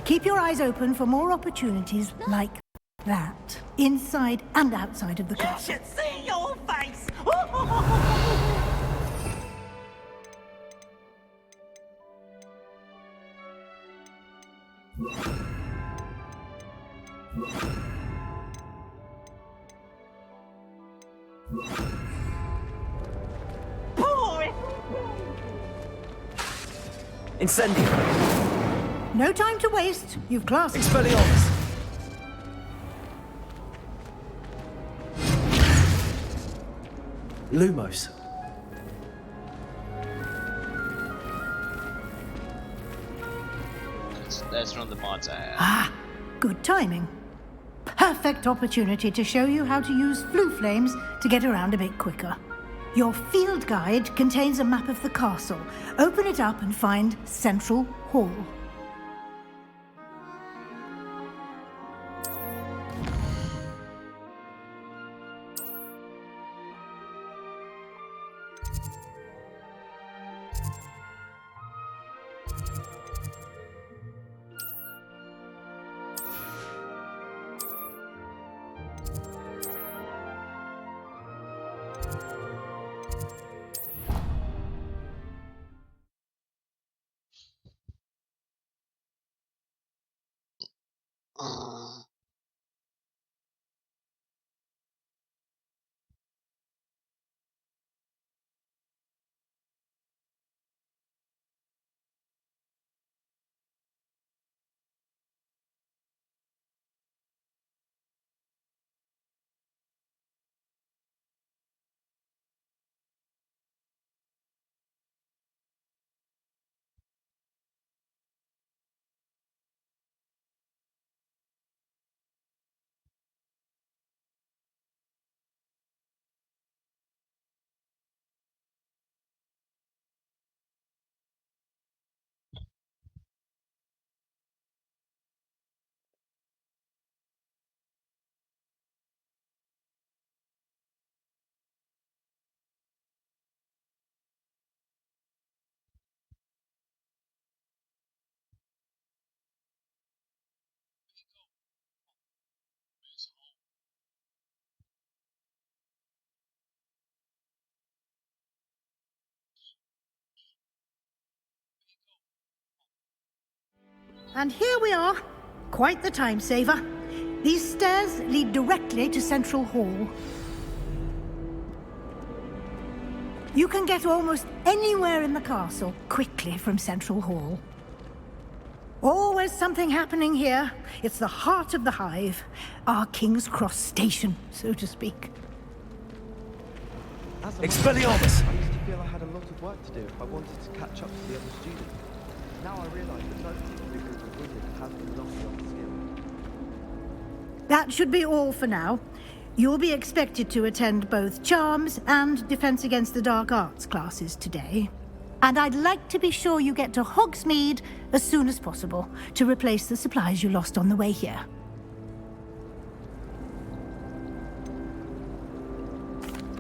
Keep your eyes open for more opportunities like that, inside and outside of the castle. You should see your face! Incendio. No time to waste. You've classed. Expelliarmus. Lumos. That's one of the mods I have. Ah, good timing. Perfect opportunity to show you how to use flue flames to get around a bit quicker. Your field guide contains a map of the castle. Open it up and find Central Hall. And here we are. Quite the time saver. These stairs lead directly to Central Hall. You can get almost anywhere in the castle quickly from Central Hall. Always something happening here. It's the heart of the Hive. Our King's Cross station, so to speak. Expelliarmus! I used to feel I had a lot of work to do if I wanted to catch up to the other students. Now I realise that most people who go to Wizard have been lost on skill. That should be all for now. You'll be expected to attend both Charms and Defense Against the Dark Arts classes today. And I'd like to be sure you get to Hogsmeade as soon as possible to replace the supplies you lost on the way here.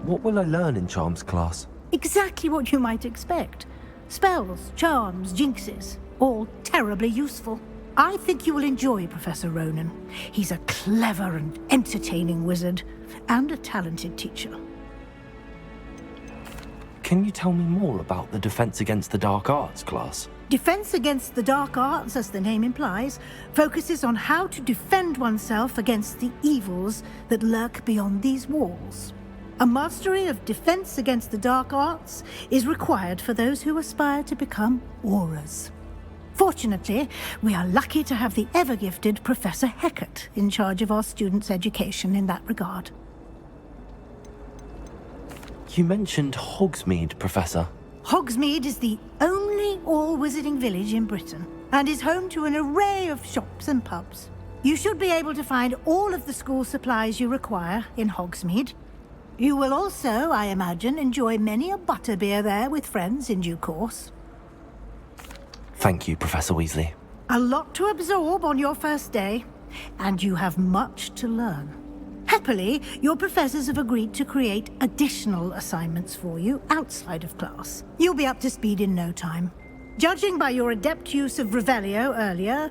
What will I learn in Charms class? Exactly what you might expect. Spells, charms, jinxes, all terribly useful. I think you will enjoy Professor Ronan. He's a clever and entertaining wizard, and a talented teacher. Can you tell me more about the Defense Against the Dark Arts class? Defense Against the Dark Arts, as the name implies, focuses on how to defend oneself against the evils that lurk beyond these walls. A mastery of Defense Against the Dark Arts is required for those who aspire to become Auras. Fortunately, we are lucky to have the ever-gifted Professor Hecat in charge of our students' education in that regard. You mentioned Hogsmeade, Professor. Hogsmeade is the only all-wizarding village in Britain, and is home to an array of shops and pubs. You should be able to find all of the school supplies you require in Hogsmeade. You will also, I imagine, enjoy many a butterbeer there with friends in due course. Thank you, Professor Weasley. A lot to absorb on your first day, and you have much to learn. Happily, your professors have agreed to create additional assignments for you outside of class. You'll be up to speed in no time. Judging by your adept use of Revelio earlier,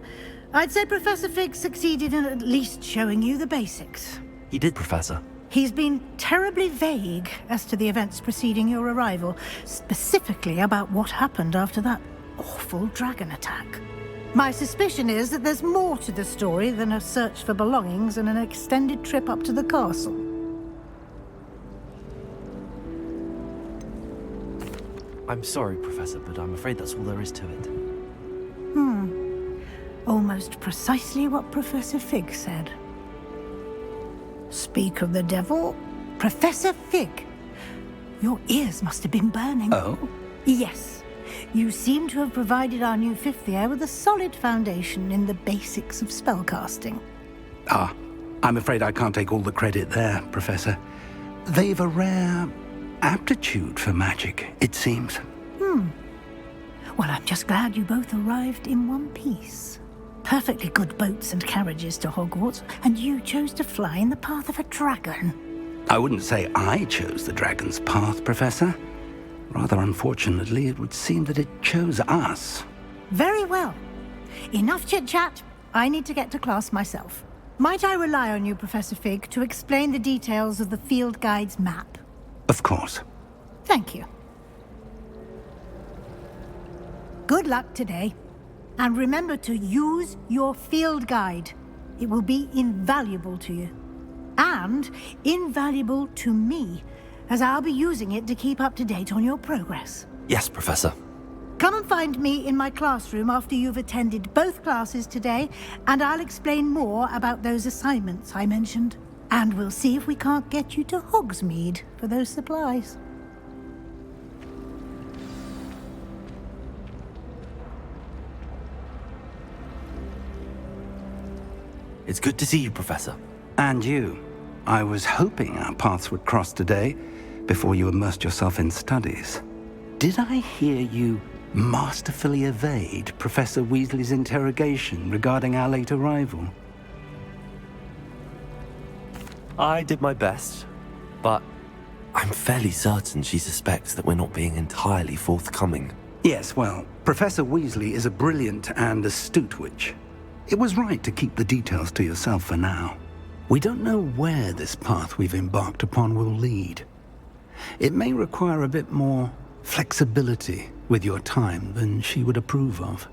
I'd say Professor Fig succeeded in at least showing you the basics. He did, Professor. He's been terribly vague as to the events preceding your arrival, specifically about what happened after that awful dragon attack. My suspicion is that there's more to the story than a search for belongings and an extended trip up to the castle. I'm sorry, Professor, but I'm afraid that's all there is to it. Almost precisely what Professor Fig said. Speak of the devil, Professor Fig. Your ears must have been burning. Oh? Yes. You seem to have provided our new fifth year with a solid foundation in the basics of spellcasting. Ah, I'm afraid I can't take all the credit there, Professor. They've a rare aptitude for magic, it seems. Well, I'm just glad you both arrived in one piece. Perfectly good boats and carriages to Hogwarts, and you chose to fly in the path of a dragon. I wouldn't say I chose the dragon's path, Professor. Rather unfortunately, it would seem that it chose us. Very well. Enough chit-chat. I need to get to class myself. Might I rely on you, Professor Fig, to explain the details of the field guide's map? Of course. Thank you. Good luck today. And remember to use your field guide. It will be invaluable to you. And invaluable to me, as I'll be using it to keep up to date on your progress. Yes, Professor. Come and find me in my classroom after you've attended both classes today, and I'll explain more about those assignments I mentioned. And we'll see if we can't get you to Hogsmeade for those supplies. It's good to see you, Professor. And you. I was hoping our paths would cross today, before you immersed yourself in studies. Did I hear you masterfully evade Professor Weasley's interrogation regarding our late arrival? I did my best, but I'm fairly certain she suspects that we're not being entirely forthcoming. Yes, well, Professor Weasley is a brilliant and astute witch. It was right to keep the details to yourself for now. We don't know where this path we've embarked upon will lead. It may require a bit more flexibility with your time than she would approve of.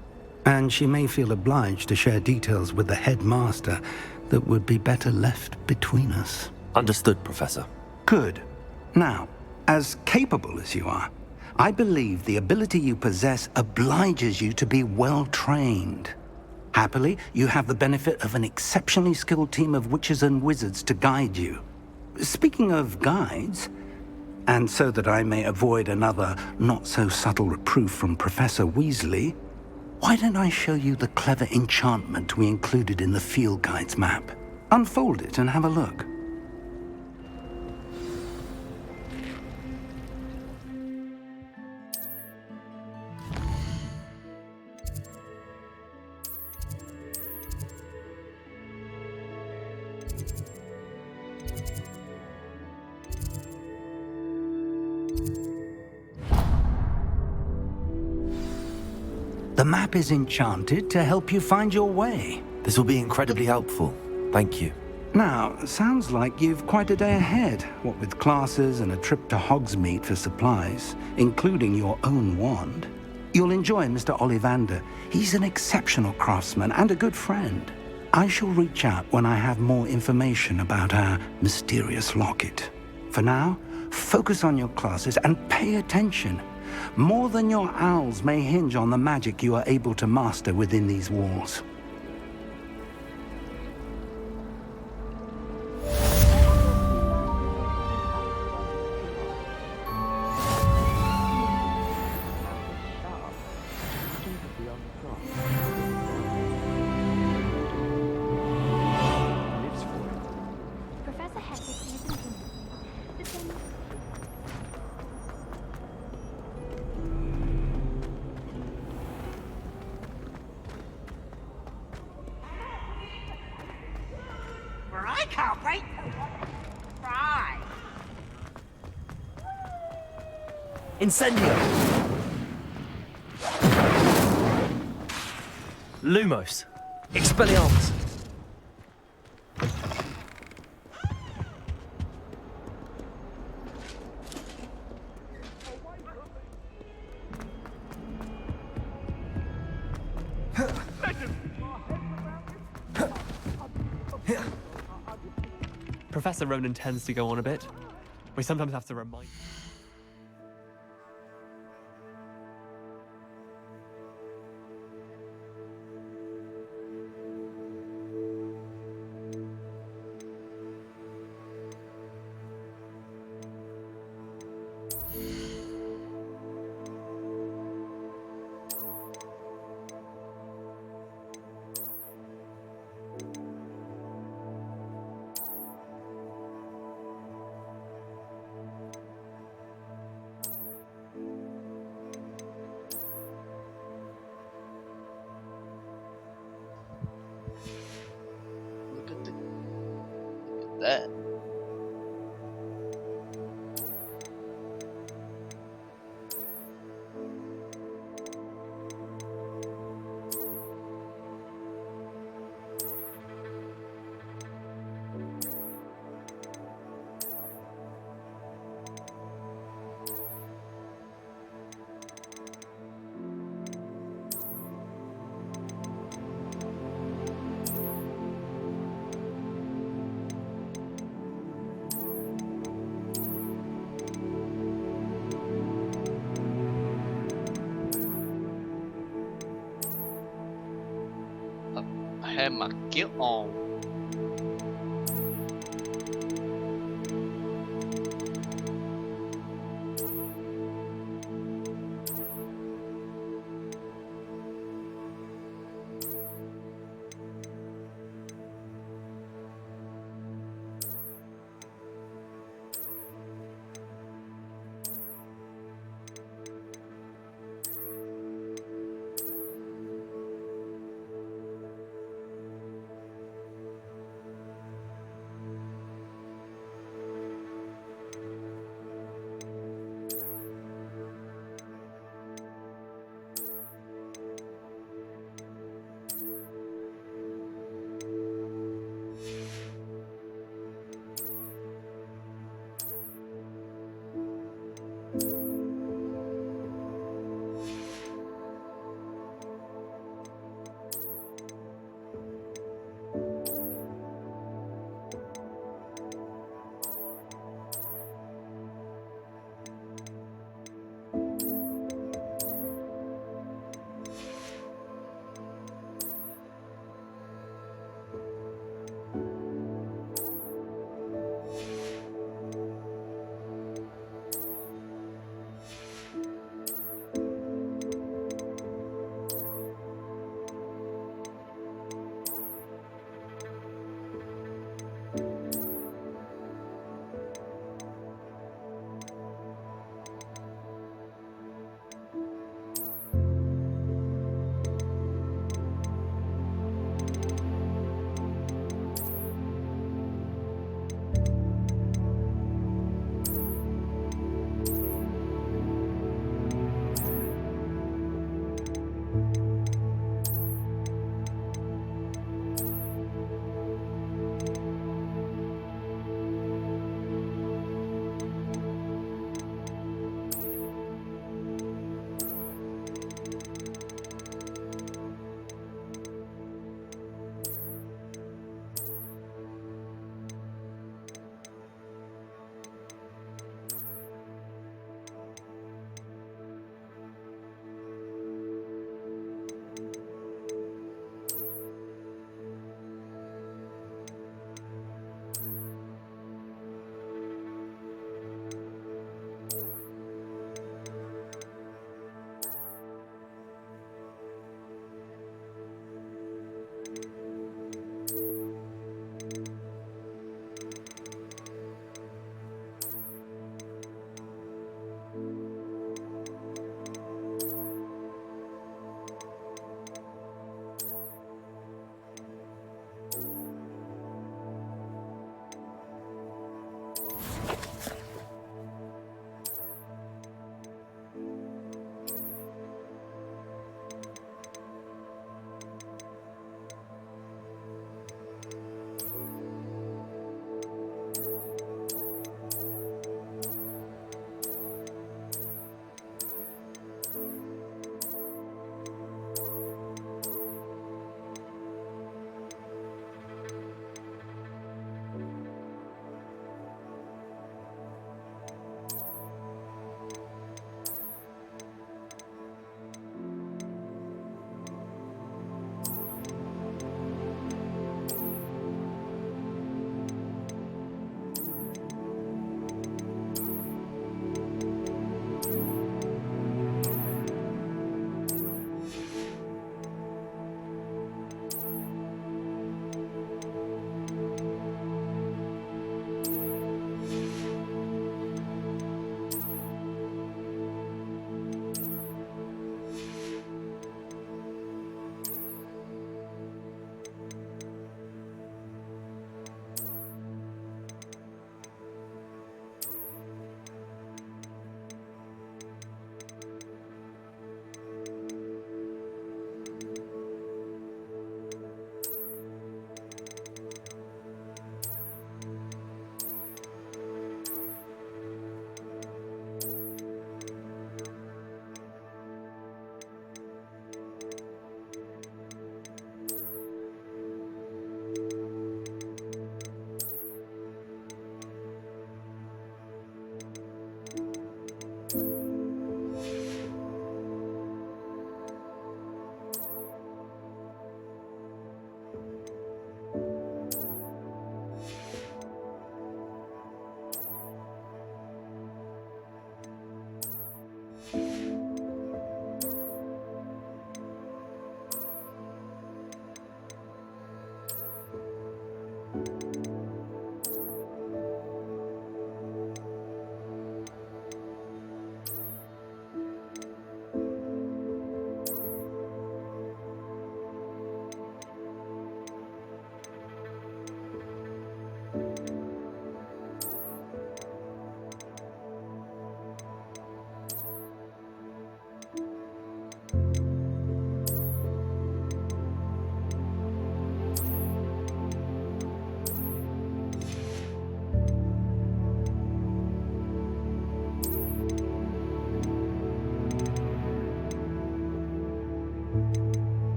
and she may feel obliged to share details with the headmaster that would be better left between us. Understood, Professor. Good. Now, as capable as you are, I believe the ability you possess obliges you to be well trained. Happily, you have the benefit of an exceptionally skilled team of witches and wizards to guide you. Speaking of guides, and so that I may avoid another not-so-subtle reproof from Professor Weasley, why don't I show you the clever enchantment we included in the field guide's map? Unfold it and have a look. The map is enchanted to help you find your way. This will be incredibly helpful. Thank you. Now, sounds like you've quite a day ahead, what with classes and a trip to Hogsmeade for supplies, including your own wand. You'll enjoy Mr. Ollivander. He's an exceptional craftsman and a good friend. I shall reach out when I have more information about our mysterious locket. For now, focus on your classes and pay attention. More than your owls may hinge on the magic you are able to master within these walls. I can't wait to fry. Incendio! Lumos! Expelliarmus! Professor Ronan tends to go on a bit. We sometimes have to remind... That. I had my gear on.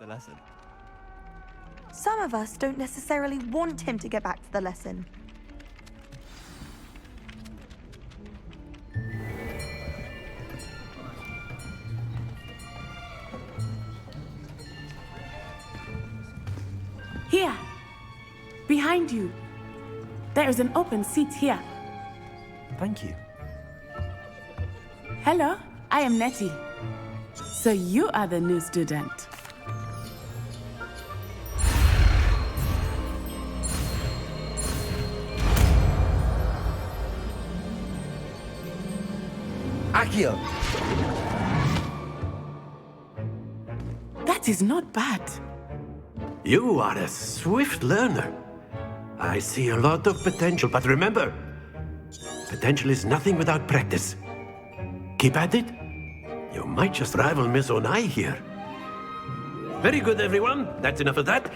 lesson. Some of us don't necessarily want him to get back to the lesson. Here! Behind you! There is an open seat here. Thank you. Hello, I am Nettie. So you are the new student. Accio! That is not bad. You are a swift learner. I see a lot of potential, but remember, potential is nothing without practice. Keep at it. You might just rival Miss Onai here. Very good, everyone. That's enough of that.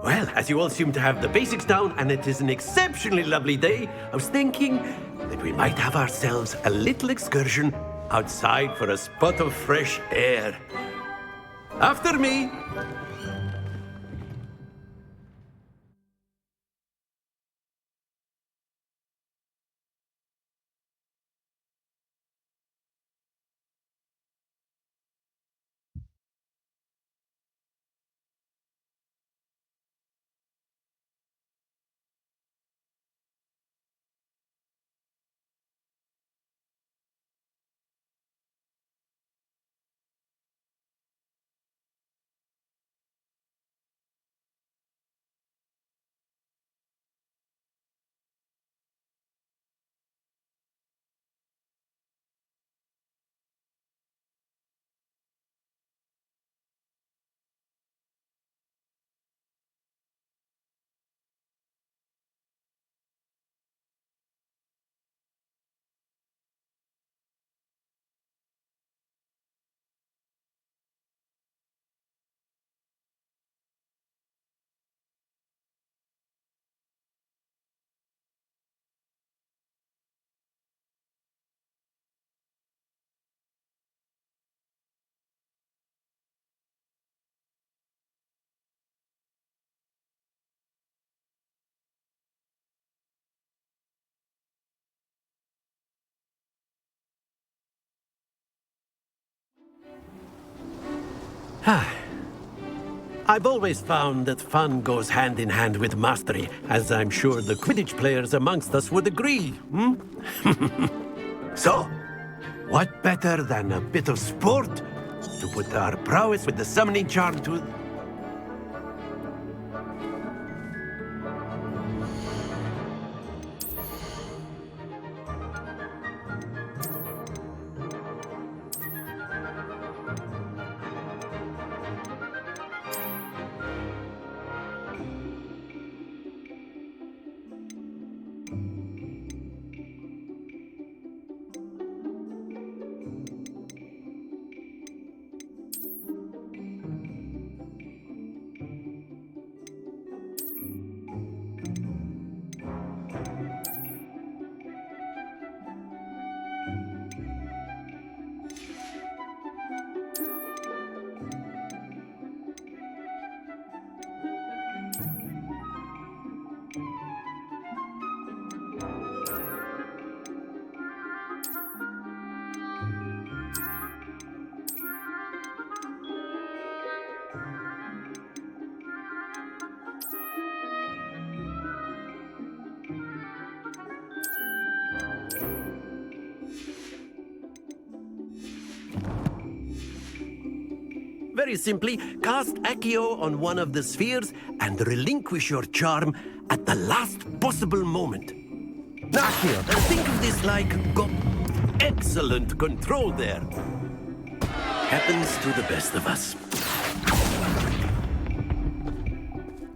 Well, as you all seem to have the basics down, and it is an exceptionally lovely day, I was thinking that we might have ourselves a little excursion outside for a spot of fresh air. After me! I've always found that fun goes hand in hand with mastery, as I'm sure the Quidditch players amongst us would agree. So, what better than a bit of sport to put our prowess with the summoning charm to... Very simply, cast Accio on one of the spheres and relinquish your charm at the last possible moment. Accio, think of this like excellent control there. Happens to the best of us.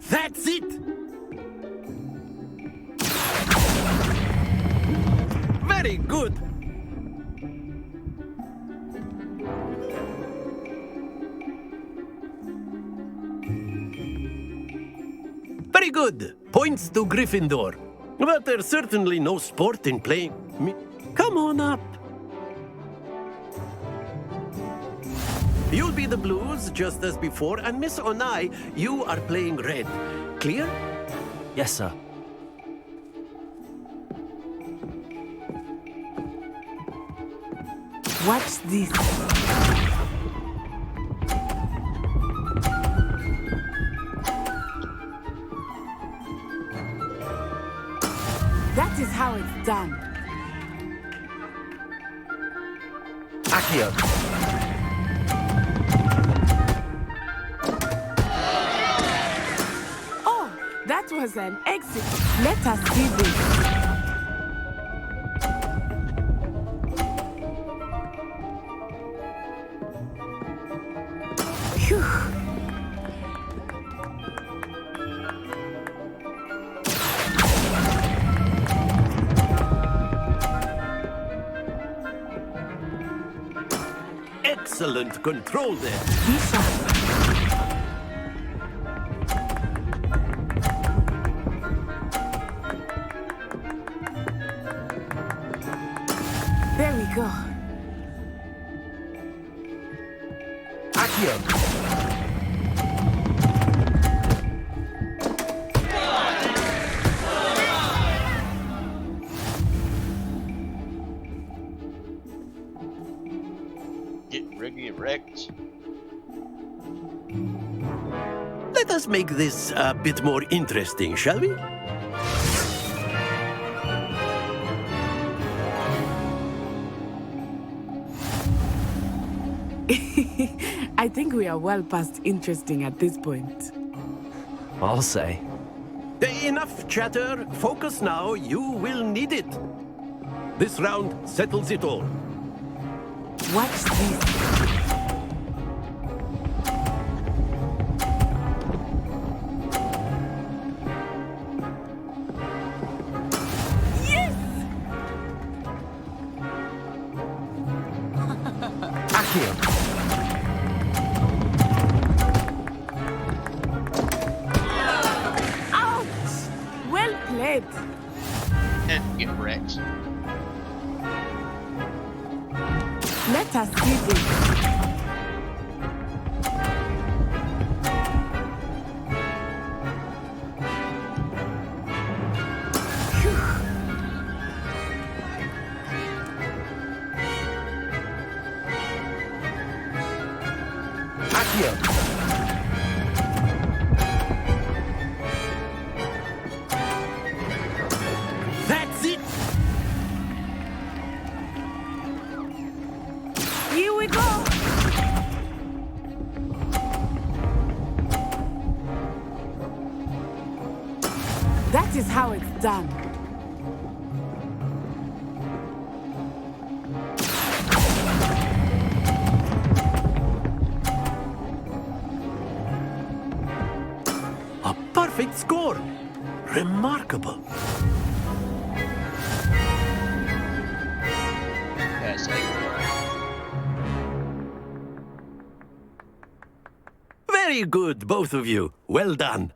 That's it! Very good! Very good. Points to Gryffindor. But there's certainly no sport in playing me. Come on up. You'll be the blues, just as before, and Miss Onai, you are playing red. Clear? Yes, sir. Watch this. That is how it's done. Accio. Oh, that was an exit. Let us see this. Phew. Excellent control there. Be sharp. There we go. Accio. Get wrecked. Let us make this a bit more interesting, shall we? I think we are well past interesting at this point. I'll say. Enough chatter. Focus now. You will need it. This round settles it all. Watch this. Ouch! Well played. And get wrecked. Let us see this. That's it. Here we go. That is how it's done. A perfect score. Remarkable. Yes, Very good, both of you. Well done.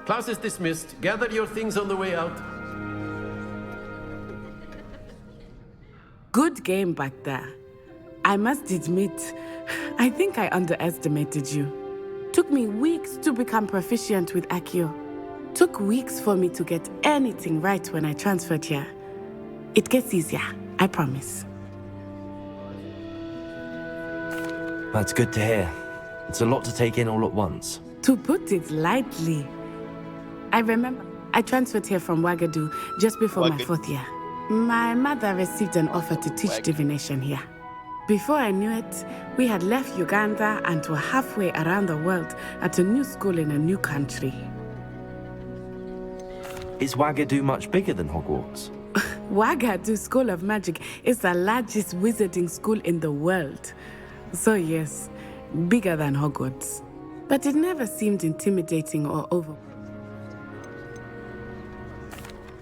Class is dismissed. Gather your things on the way out. Good game back there. I must admit, I think I underestimated you. Took me weeks to become proficient with Accio. Took weeks for me to get anything right when I transferred here. It gets easier, I promise. That's good to hear. It's a lot to take in all at once. To put it lightly, I remember I transferred here from Wagadu just before my 4th year. My mother received an offer to teach divination here. Before I knew it, we had left Uganda and were halfway around the world at a new school in a new country. Is Wagadu much bigger than Hogwarts? Wagadu School of Magic is the largest wizarding school in the world. So yes, bigger than Hogwarts. but it never seemed intimidating or over.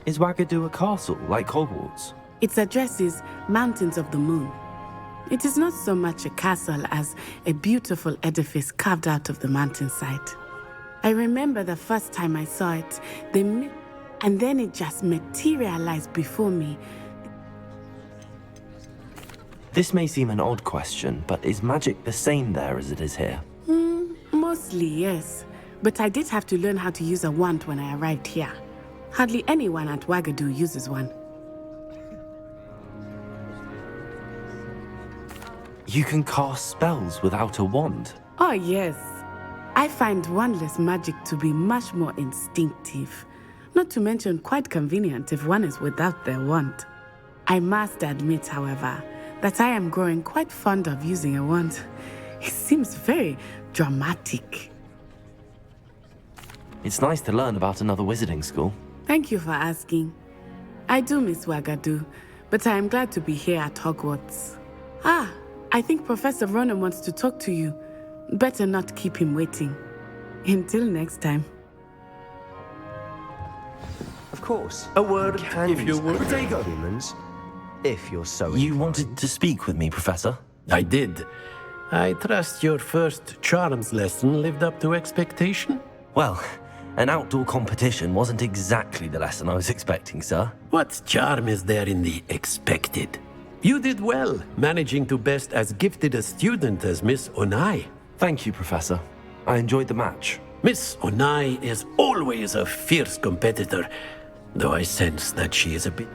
Is Wagadu a castle like Hogwarts? Its address is Mountains of the Moon. It is not so much a castle as a beautiful edifice carved out of the mountainside. I remember the first time I saw it, and then it just materialized before me. This may seem an odd question, but is magic the same there as it is here? Mostly, yes. But I did have to learn how to use a wand when I arrived here. Hardly anyone at Wagadu uses one. You can cast spells without a wand? Oh, yes. I find wandless magic to be much more instinctive. Not to mention quite convenient if one is without their wand. I must admit, however, that I am growing quite fond of using a wand. It seems very dramatic. It's nice to learn about another wizarding school. Thank you for asking. I do miss Wagadu, but I am glad to be here at Hogwarts. I think Professor Ronan wants to talk to you. Better not keep him waiting. Until next time. Of course. A word of if you would. Humans, if you're so You wanted to speak with me, Professor? I did. I trust your first charms lesson lived up to expectation? Well, an outdoor competition wasn't exactly the lesson I was expecting, sir. What charm is there in the expected? You did well, managing to best as gifted a student as Miss Onai. Thank you, Professor. I enjoyed the match. Miss Onai is always a fierce competitor, though I sense that she is a bit...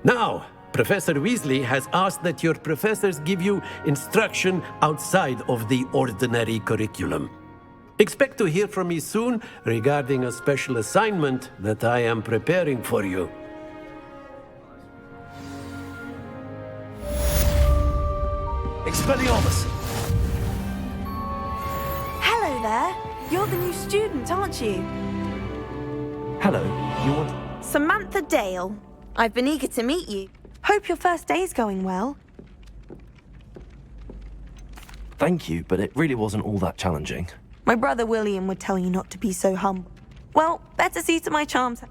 Now, Professor Weasley has asked that your professors give you instruction outside of the ordinary curriculum. Expect to hear from me soon regarding a special assignment that I am preparing for you. Expelliarmus! Hello there. You're the new student, aren't you? Hello, you want... Samantha Dale. I've been eager to meet you. Hope your first day's going well. Thank you, but it really wasn't all that challenging. My brother William would tell you not to be so humble. Well, better see to my charms.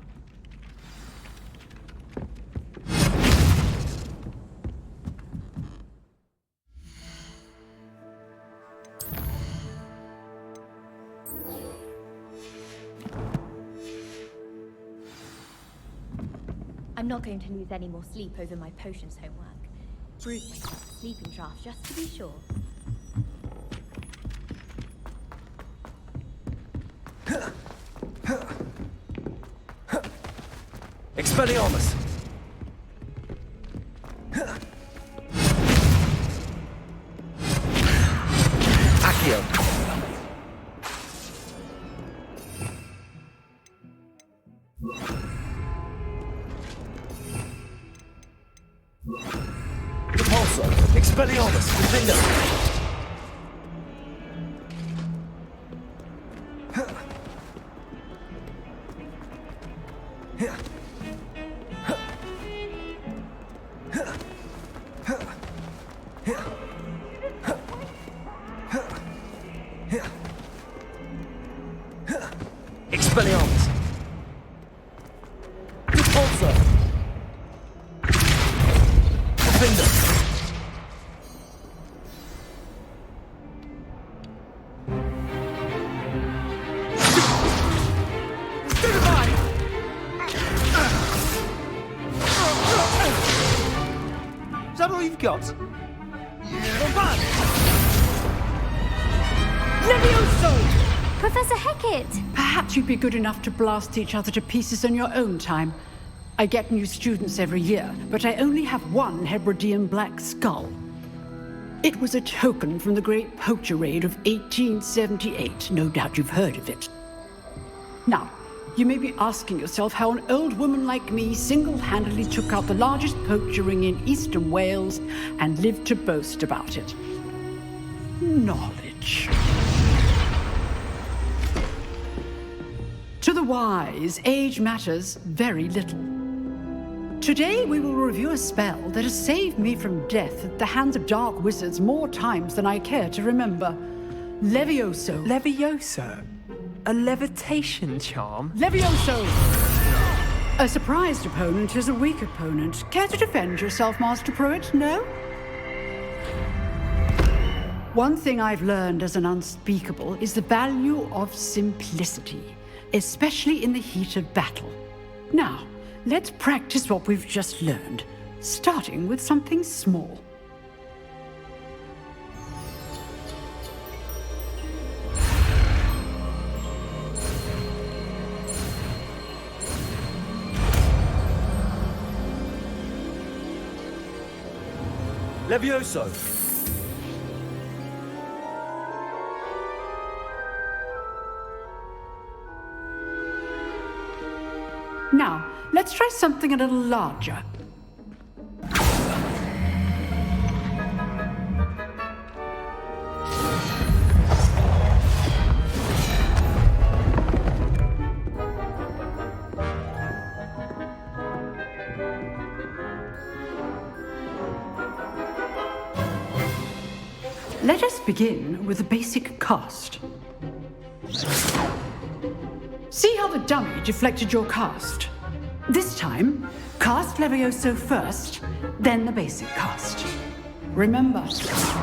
I'm not going to lose any more sleep over my potions homework. Brewed myself a sleeping draft just to be sure. Expelliarmus! Accio! Repulsor! Expelliarmus! Defender! Expelliarmus! Repulsor! Defender! Is that all you've got? Levioso! Professor Hecat! Perhaps you'd be good enough to blast each other to pieces on your own time. I get new students every year, but I only have one Hebridean black skull. It was a token from the Great Poacher Raid of 1878. No doubt you've heard of it. Now, you may be asking yourself how an old woman like me single-handedly took out the largest poacher ring in eastern Wales and lived to boast about it. Knowledge. To the wise, age matters very little. Today we will review a spell that has saved me from death at the hands of dark wizards more times than I care to remember. Levioso. Levioso? A levitation charm? Levioso! A surprised opponent is a weak opponent. Care to defend yourself, Master Pruitt? No? One thing I've learned as an unspeakable is the value of simplicity, especially in the heat of battle. Now, let's practice what we've just learned, starting with something small. Levioso! Now, let's try something a little larger. Let us begin with the basic cast. See how the dummy deflected your cast? This time, cast Levioso first, then the basic cast. Remember,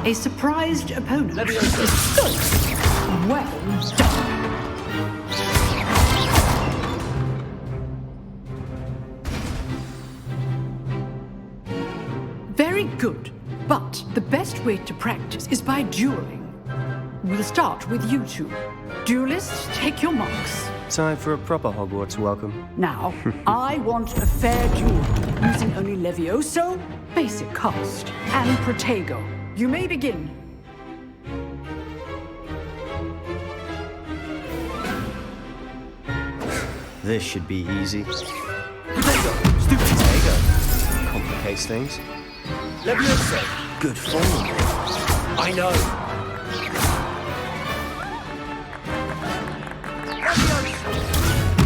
a surprised opponent Levioso. is good. Well done. Very good. But the best way to practice is by dueling. We'll start with you two. Duelists, take your marks. Time for a proper Hogwarts welcome. Now, I want a fair duel, using only Levioso, basic cast, and Protego. You may begin. This should be easy. Protego! Stupid Protego! Complicates things. Levioso! Good form. I know. Levioso!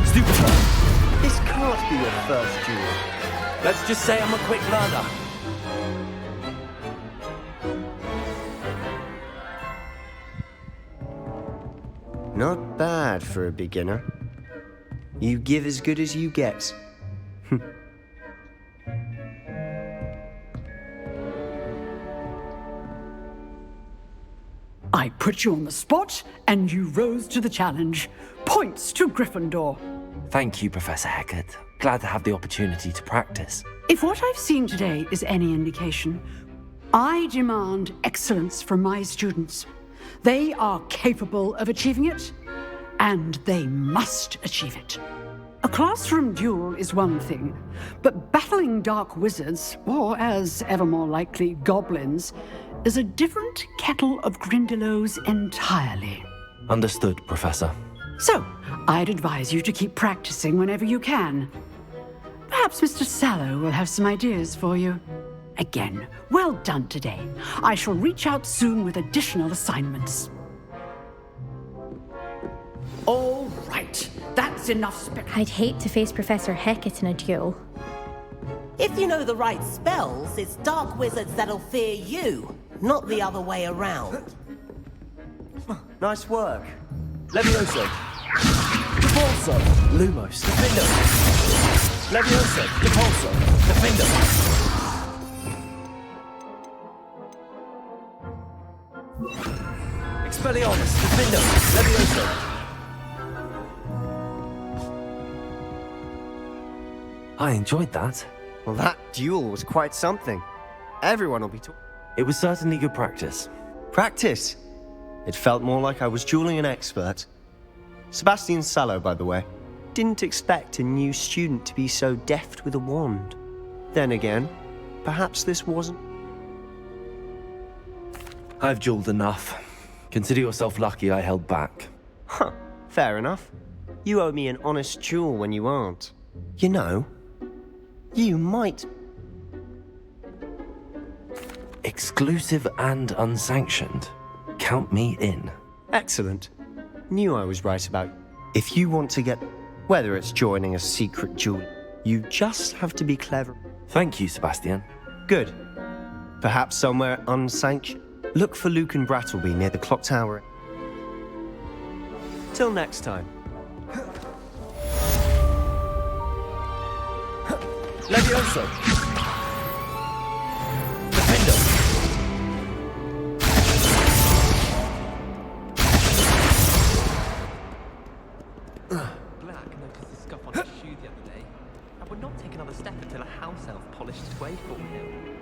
Stupid. This can't be your first duel. Let's just say I'm a quick learner. Not bad for a beginner. You give as good as you get. I put you on the spot, and you rose to the challenge. Points to Gryffindor. Thank you, Professor Hecat. Glad to have the opportunity to practice. If what I've seen today is any indication, I demand excellence from my students. They are capable of achieving it, and they must achieve it. A classroom duel is one thing, but battling dark wizards, or as ever more likely, goblins, is a different kettle of Grindylows entirely. Understood, Professor. So, I'd advise you to keep practicing whenever you can. Perhaps Mr. Sallow will have some ideas for you. Again, well done today. I shall reach out soon with additional assignments. All right, that's enough I'd hate to face Professor Hecat in a duel. If you know the right spells, it's dark wizards that'll fear you, not the other way around. Nice work. Levioso. Depulso. Lumos. Defender. Levioso. Depulso. Defender. Expelliarmus. Defender. Levioso. I enjoyed that. Well, that duel was quite something. Everyone will be talking. It was certainly good practice. Practice? It felt more like I was dueling an expert. Sebastian Sallow, by the way. Didn't expect a new student to be so deft with a wand. Then again, perhaps this wasn't. I've dueled enough. Consider yourself lucky I held back. Huh, fair enough. You owe me an honest duel when you aren't. You know, you might. Exclusive and unsanctioned. Count me in. Excellent. Knew I was right about. If you want to get, whether it's joining a secret duel, you just have to be clever. Thank you, Sebastian. Good. Perhaps somewhere unsanctioned. Look for Luke and Brattleby near the clock tower. Till next time. Levioso! Defender! Black noticed the scuff on his shoe the other day, and would not take another step until a house elf polished his way for him.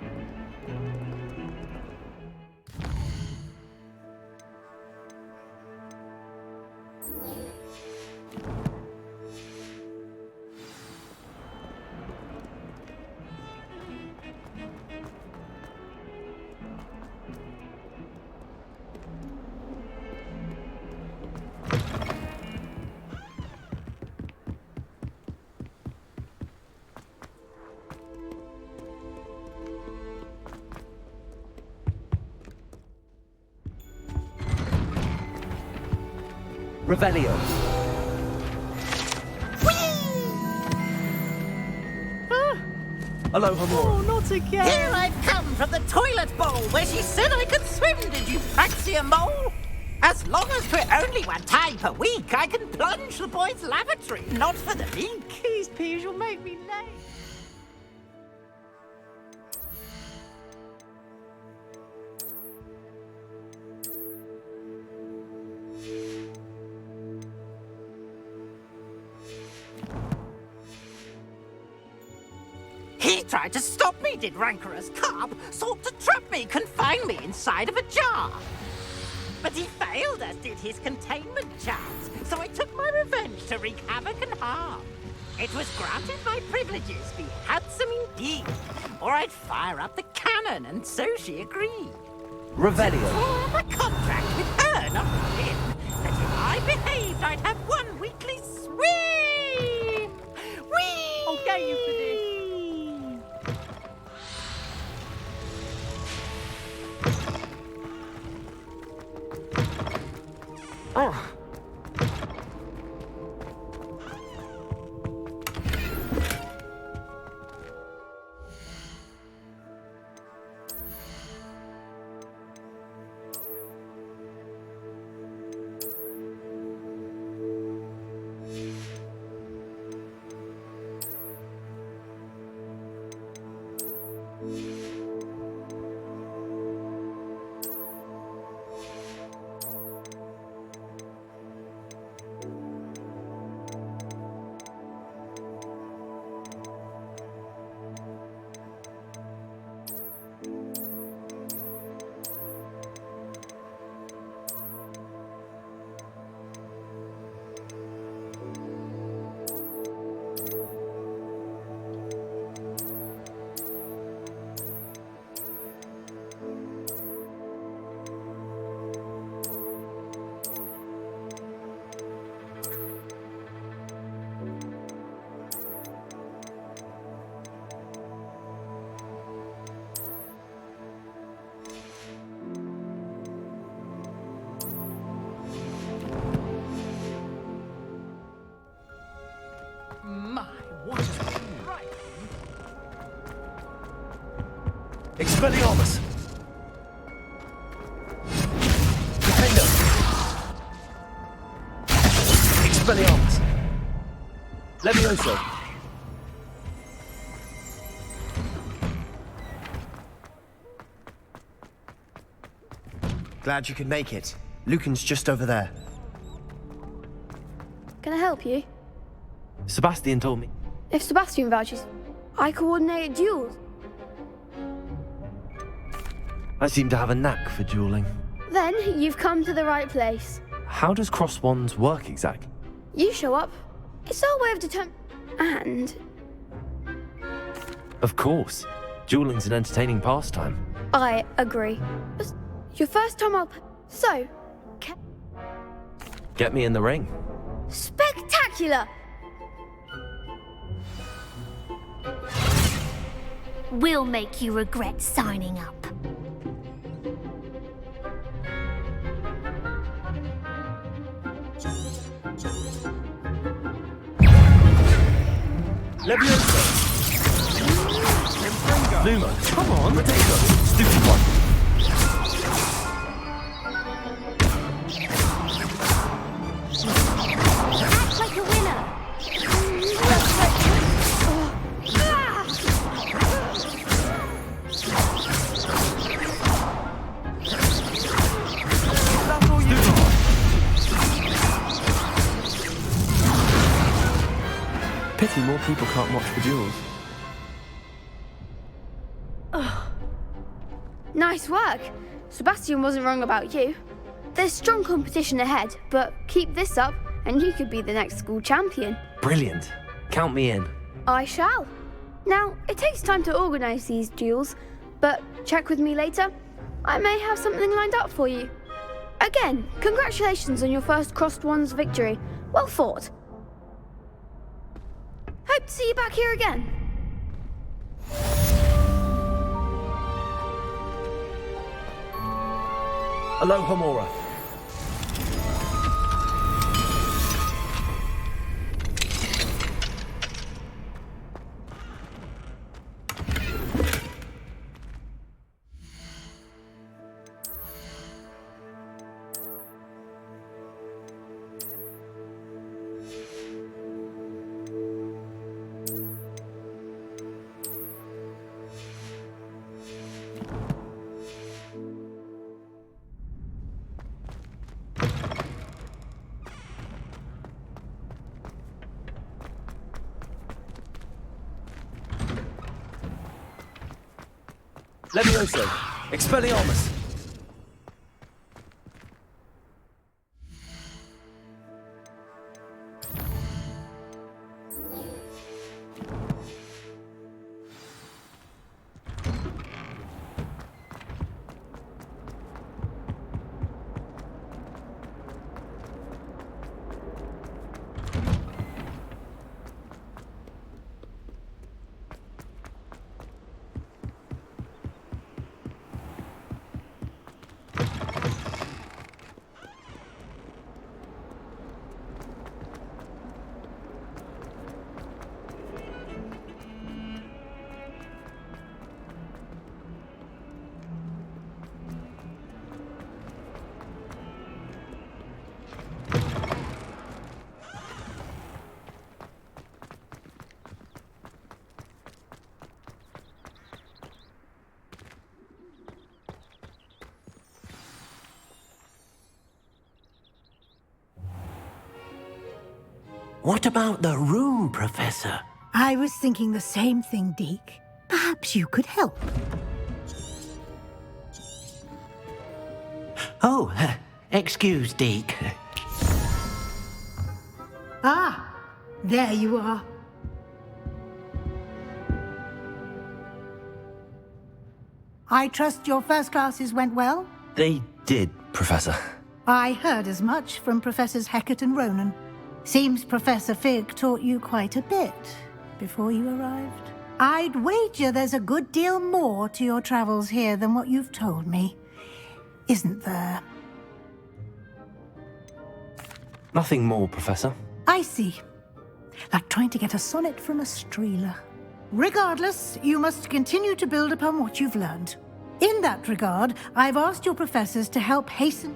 Revelio. Aloha more. Oh, not again. Here I've come from the toilet bowl where she said I could swim, did you fancy a mole? As long as for only one time per week, I can plunge the boys' lavatory, not for the leak. These peas will make me late. He tried to stop me, did rancorous carp, sought to trap me, confine me inside of a jar. But he failed, as did his containment charms, so I took my revenge to wreak havoc and harm. It was granted my privileges be handsome indeed, or I'd fire up the cannon, and so she agreed. Revelio. For a contract with her, not with him, that if I behaved, I'd have one weekly swim. Whee! I'll get you for this. Oh. Expelliarmus! Defender! Expelliarmus! Levioso! Glad you could make it. Lucan's just over there. Can I help you? Sebastian told me. If Sebastian vouches, I coordinate duels. I seem to have a knack for dueling. Then you've come to the right place. How does cross wands work exactly? You show up. It's our way of determining. And Of course. Dueling's an entertaining pastime. I agree. It's your first time up, so Get me in the ring. spectacular. We'll make you regret signing up. Levioso! Luma, come on! Potato! Stupid one! Pity more people can't watch the duels. Nice work. Sebastian wasn't wrong about you. There's strong competition ahead, but keep this up and you could be the next school champion. Brilliant. Count me in. I shall. Now, it takes time to organise these duels, but check with me later. I may have something lined up for you. Again, congratulations on your first Crossed Wands victory. Well fought. Hope to see you back here again. Aloha Mora. Levioso! Expelliarmus! What about the room, Professor? I was thinking the same thing, Deke. Perhaps you could help. Oh, excuse, Deke. Ah, there you are. I trust your first classes went well? They did, Professor. I heard as much from Professors Hecat and Ronan. Seems Professor Fig taught you quite a bit before you arrived. I'd wager there's a good deal more to your travels here than what you've told me. Isn't there? Nothing more, Professor. I see. Like trying to get a sonnet from a streeler. Regardless, you must continue to build upon what you've learned. In that regard, I've asked your professors to help hasten...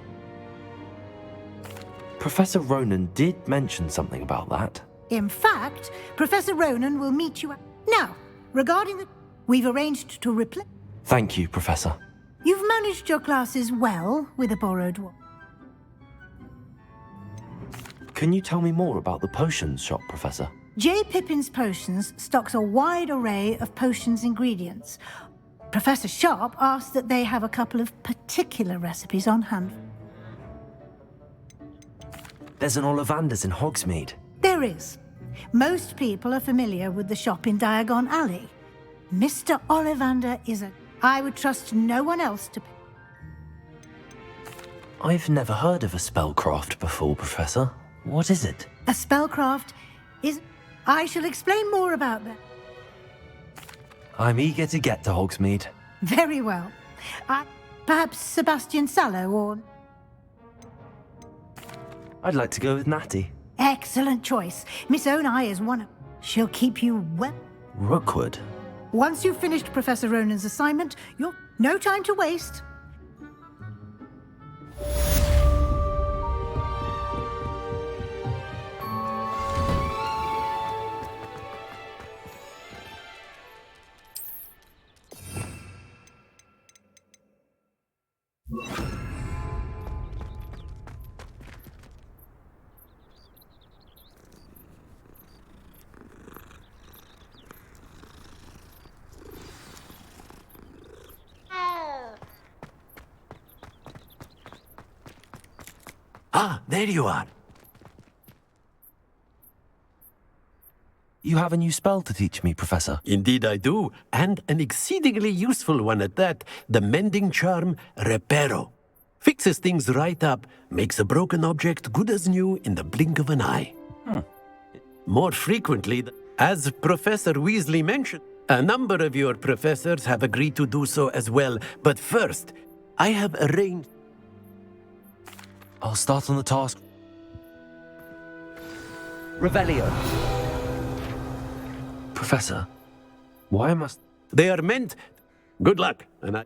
Professor Ronan did mention something about that. In fact, Professor Ronan will meet you... Now, regarding the... We've arranged to replace... Thank you, Professor. You've managed your classes well with a borrowed one. Can you tell me more about the potions shop, Professor? J. Pippin's Potions stocks a wide array of potions ingredients. Professor Sharp asked that they have a couple of particular recipes on hand. There's an Ollivander's in Hogsmeade. There is. Most people are familiar with the shop in Diagon Alley. Mr. Ollivander is a... I would trust no one else to... I've never heard of a spellcraft before, Professor. What is it? A spellcraft is... I shall explain more about that. I'm eager to get to Hogsmeade. Very well. Perhaps Sebastian Sallow or... I'd like to go with Natty. Excellent choice. Miss Onai is one of... She'll keep you well... Rookwood? Once you've finished Professor Ronan's assignment, you'll... No time to waste. Ah, there you are. You have a new spell to teach me, Professor. Indeed I do, and an exceedingly useful one at that. The mending charm, Reparo. Fixes things right up, makes a broken object good as new in the blink of an eye. More frequently, as Professor Weasley mentioned, a number of your professors have agreed to do so as well. But first, I have arranged... I'll start on the task. Revelio. Professor, why must... They are meant... Good luck, and I...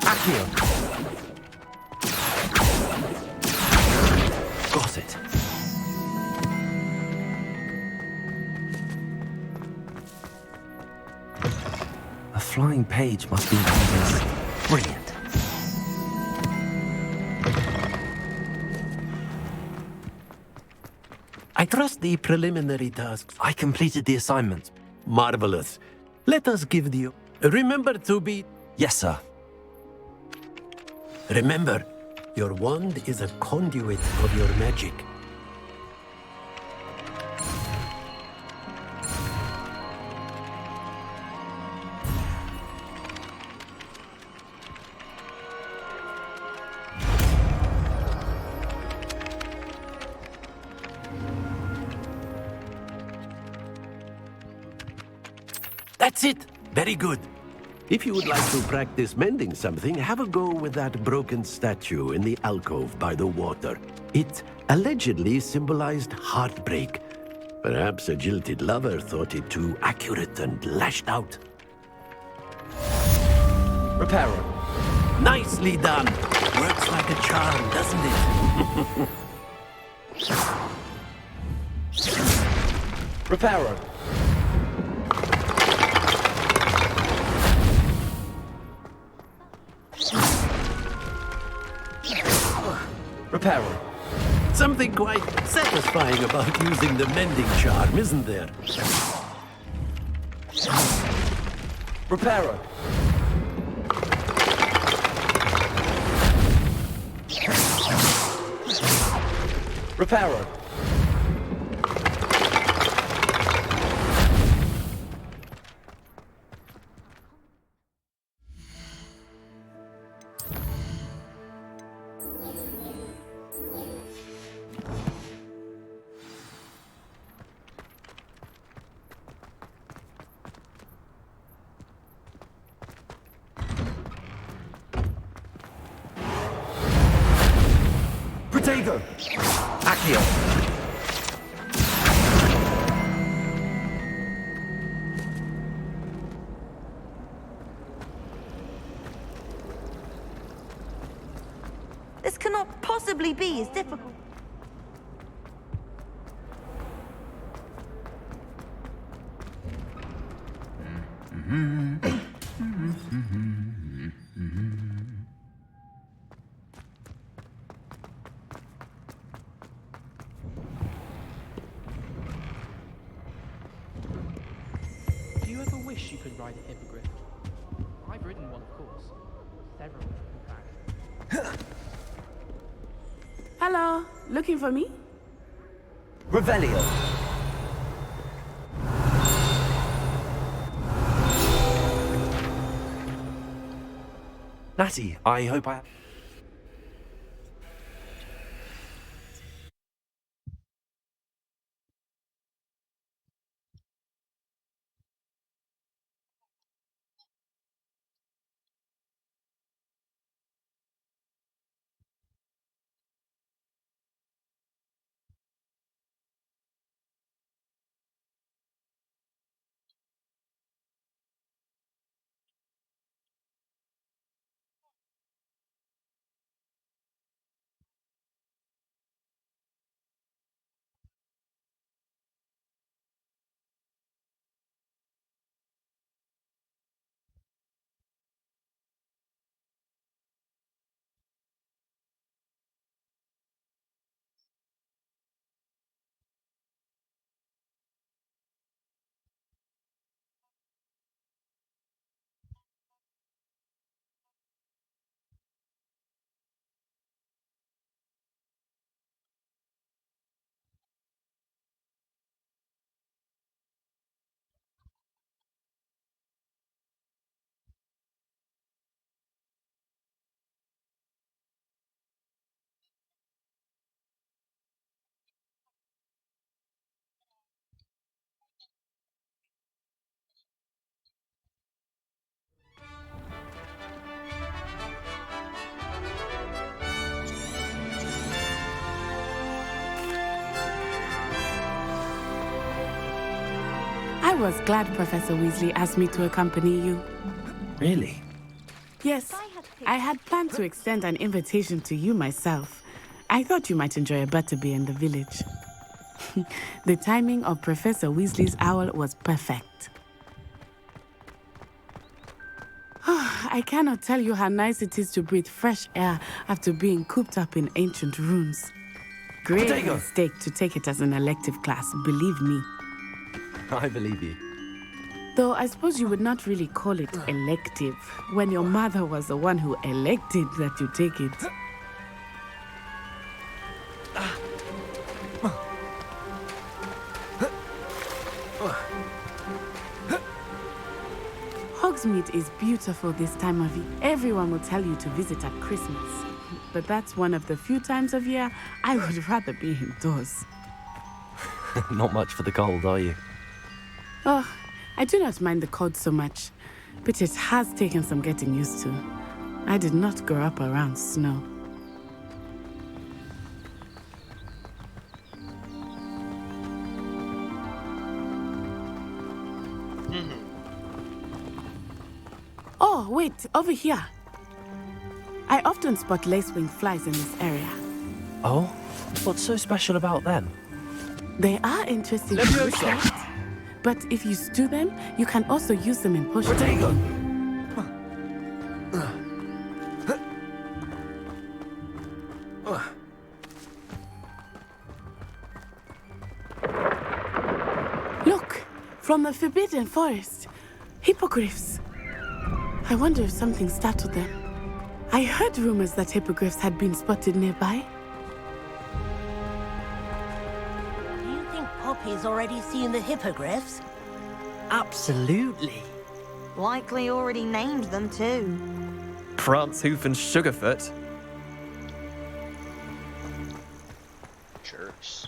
Accio. Got it. A flying page must be this. Brilliant. I trust the preliminary tasks. I completed the assignment. Marvelous. Let us give the... Remember to be... Yes, sir. Remember, your wand is a conduit of your magic. That's it! Very good. If you would like to practice mending something, have a go with that broken statue in the alcove by the water. It allegedly symbolized heartbreak. Perhaps a jilted lover thought it too accurate and lashed out. Reparo. Nicely done! Works like a charm, doesn't it? Reparo. Reparo. Something quite satisfying about using the mending charm, isn't there? Reparo. Reparo. Protego! Accio! This cannot possibly be as difficult. Do you ever wish you could ride a hippogriff? I've ridden one, of course. Several, in fact. Hello, looking for me? Revelio. Natty, I hope I... was glad Professor Weasley asked me to accompany you. Really? Yes, I had planned to extend an invitation to you myself. I thought you might enjoy a butterbeer in the village. The timing of Professor Weasley's owl was perfect. I cannot tell you how nice it is to breathe fresh air after being cooped up in ancient rooms. Great mistake to take it as an elective class, believe me. I believe you. Though I suppose you would not really call it elective when your mother was the one who elected that you take it. Hogsmeade is beautiful this time of year. Everyone will tell you to visit at Christmas. But that's one of the few times of year I would rather be indoors. Not much for the cold, are you? Oh, I do not mind the cold so much, but it has taken some getting used to. I did not grow up around snow. Oh, wait, over here. I often spot lacewing flies in this area. Oh? What's so special about them? They are interesting to look at, but if you stew them, you can also use them in potion making. Look, from the Forbidden Forest, hippogriffs. I wonder if something startled them. I heard rumors that hippogriffs had been spotted nearby. Do you think Poppy's already seen the hippogriffs? Absolutely. Likely already named them too. Prancehoof and Sugarfoot. Jerks.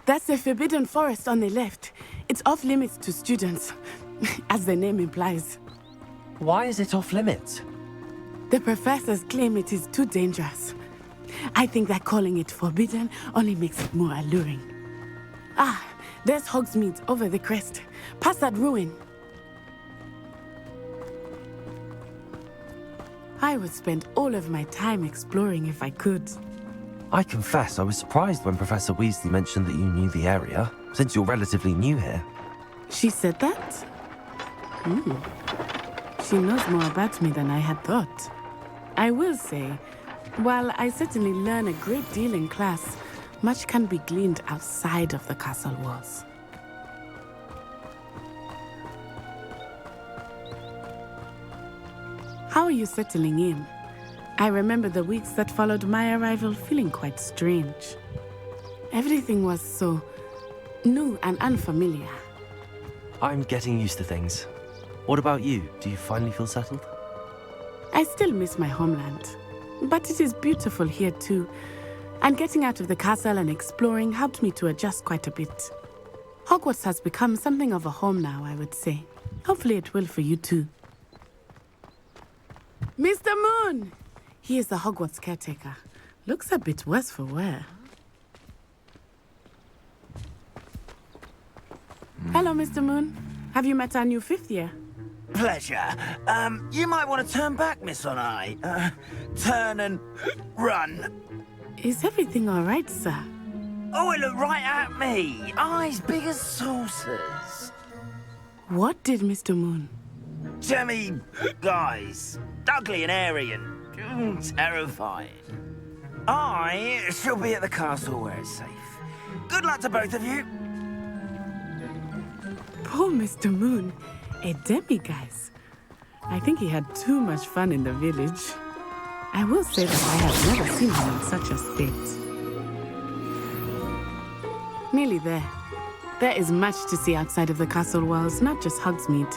That's the Forbidden Forest on the left. It's off limits to students, as the name implies. Why is it off limits? The professors claim it is too dangerous. I think that calling it forbidden only makes it more alluring. Ah, there's Hogsmeade over the crest, past that ruin. I would spend all of my time exploring if I could. I confess I was surprised when Professor Weasley mentioned that you knew the area, since you're relatively new here. She said that? She knows more about me than I had thought. I will say, while I certainly learn a great deal in class, much can be gleaned outside of the castle walls. How are you settling in? I remember the weeks that followed my arrival feeling quite strange. Everything was so new and unfamiliar. I'm getting used to things. What about you? Do you finally feel settled? I still miss my homeland, but it is beautiful here too. And getting out of the castle and exploring helped me to adjust quite a bit. Hogwarts has become something of a home now, I would say. Hopefully it will for you too. Mr. Moon! He is the Hogwarts caretaker. Looks a bit worse for wear. Hello, Mr. Moon. Have you met our new fifth year? Pleasure. You might want to turn back, Miss Onai. Turn and run. Is everything all right, sir? Oh, it looked right at me. Eyes big as saucers. What did Mr. Moon? Jemmy, guys. Ugly and airy and terrifying. I shall be at the castle where it's safe. Good luck to both of you. Poor Mr. Moon. A demiguise. I think he had too much fun in the village. I will say that I have never seen him in such a state. Nearly there. There is much to see outside of the castle walls, not just Hogsmeade.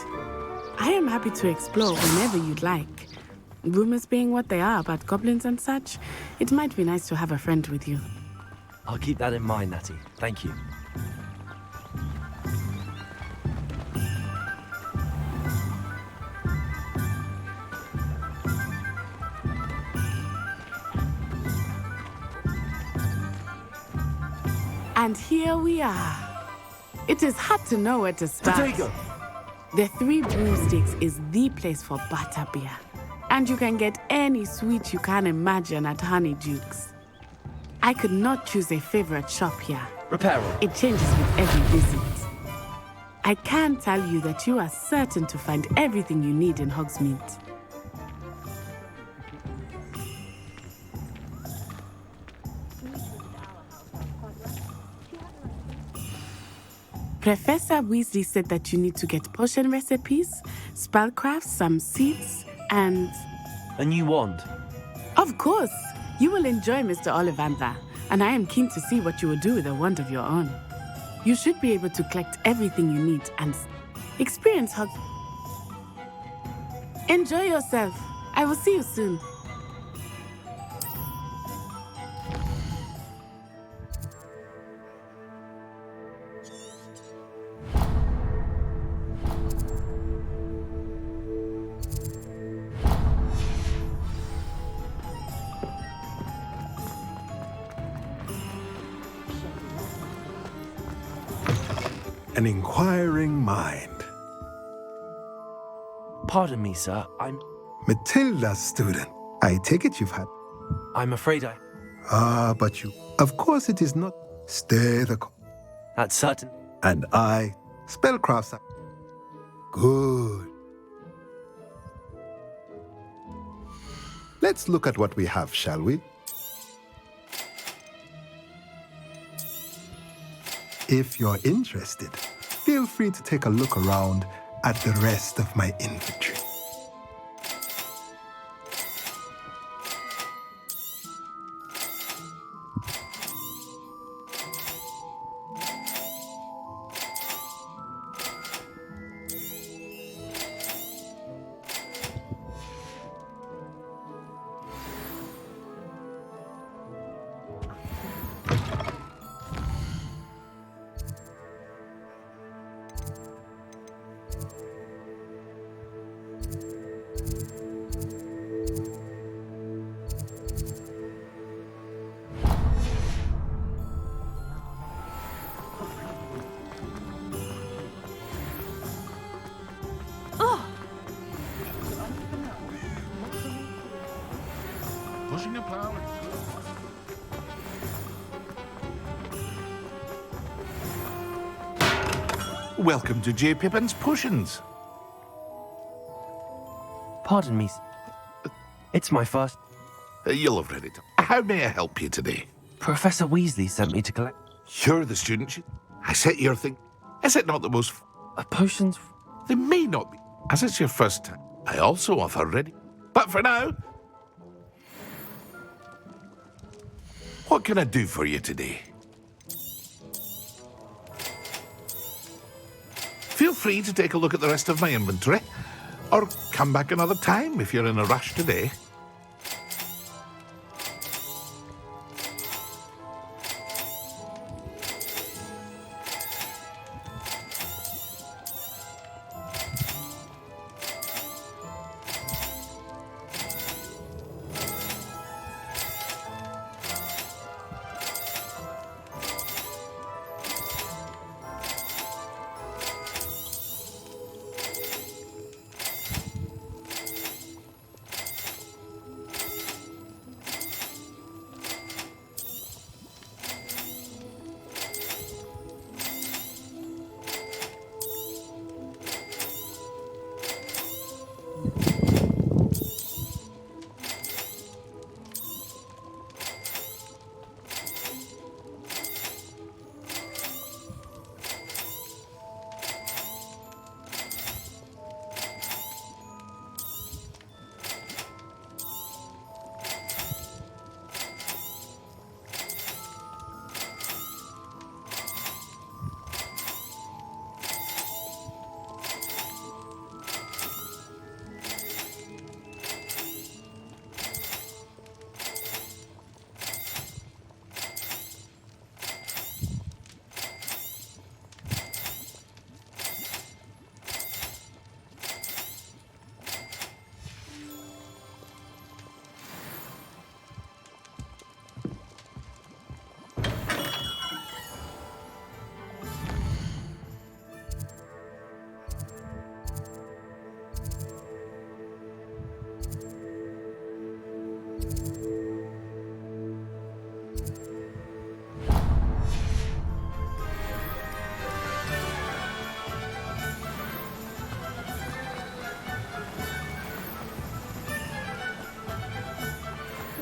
I am happy to explore whenever you'd like. Rumors being what they are about goblins and such, it might be nice to have a friend with you. I'll keep that in mind, Natty. Thank you. And here we are. It is hard to know where to start. Potato! The Three Broomsticks is the place for butterbeer. And you can get any sweet you can imagine at Honeyduke's. I could not choose a favorite shop here. Reparo. It changes with every visit. I can tell you that you are certain to find everything you need in Hogsmeade. Professor Weasley said that you need to get potion recipes, spellcraft, some seeds, and... A new wand. Of course! You will enjoy Mr. Ollivander, and I am keen to see what you will do with a wand of your own. You should be able to collect everything you need and experience Hog... Enjoy yourself. I will see you soon. An inquiring mind. Pardon me, sir. I'm... Matilda's student. I take it you've had. I'm afraid I... But you... Of course it is not. Stay the course. That's certain. And I... Spellcraft. Good. Let's look at what we have, shall we? If you're interested, feel free to take a look around at the rest of my inventory. Pushing your power. Welcome to J. Pippin's Potions. Pardon me. It's my first... You'll have read it. How may I help you today? Professor Weasley sent me to collect... You're the student. I set your thing. Is it not the most... Potions? They may not be. As it's your first time, I also offer ready. But for now... What can I do for you today? Feel free to take a look at the rest of my inventory, or come back another time if you're in a rush today.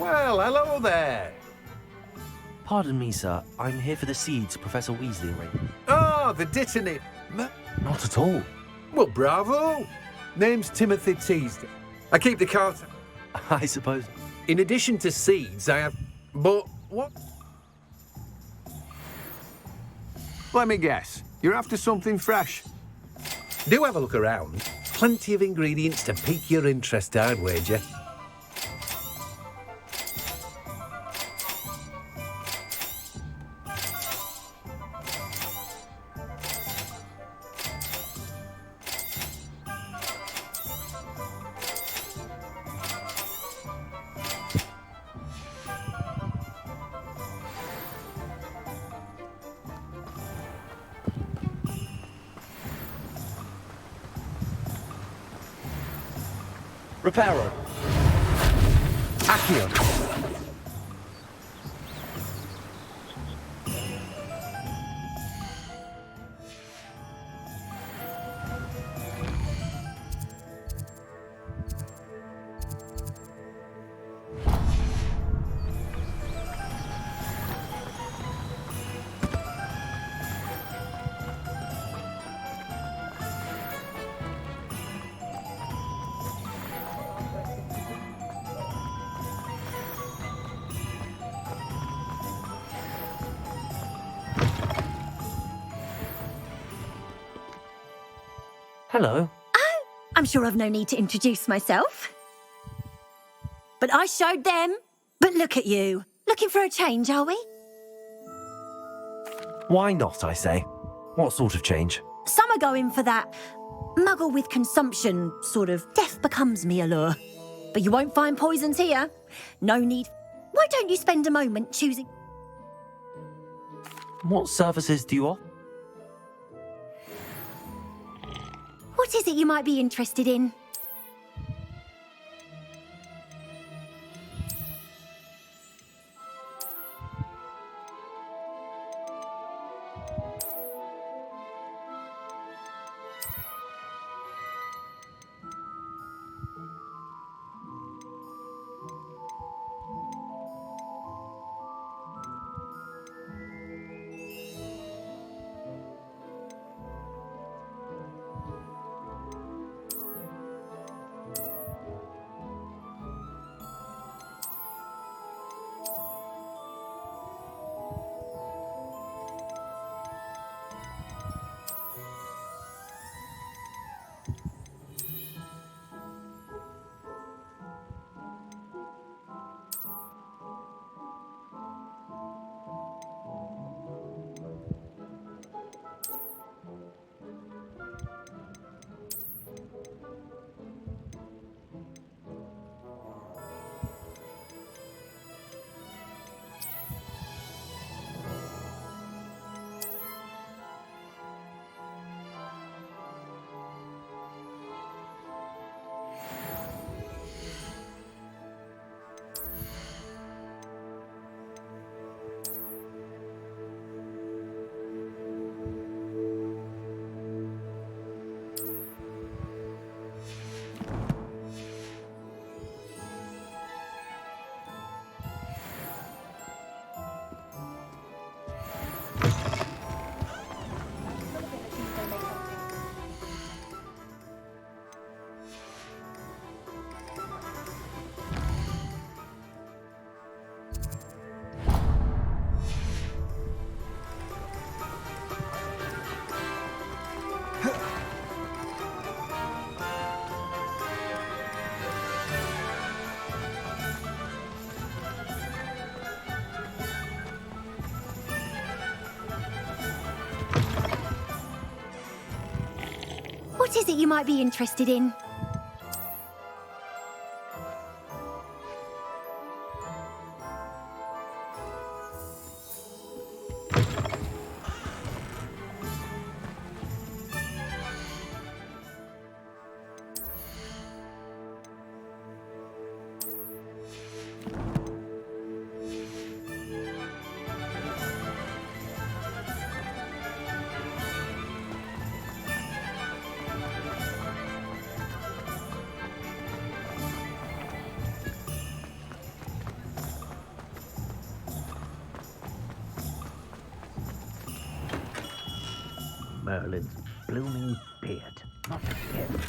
Well, hello there. Pardon me, sir. I'm here for the seeds Professor Weasley arranged. Oh, the detonator. Not at all. Well, bravo. Name's Timothy Teasdale. I keep the cart. I suppose. In addition to seeds, I have... But what? Let me guess. You're after something fresh. Do have a look around. Plenty of ingredients to pique your interest, I'd wager. Reparo. Accio. Hello. Oh, I'm sure I've no need to introduce myself. But I showed them. But look at you. Looking for a change, are we? Why not, I say? What sort of change? Some are going for that muggle with consumption, sort of death becomes me allure. But you won't find poisons here. No need. Why don't you spend a moment choosing... What services do you offer? What is it you might be interested in? What is it you might be interested in? Merlin's blooming beard. Not again.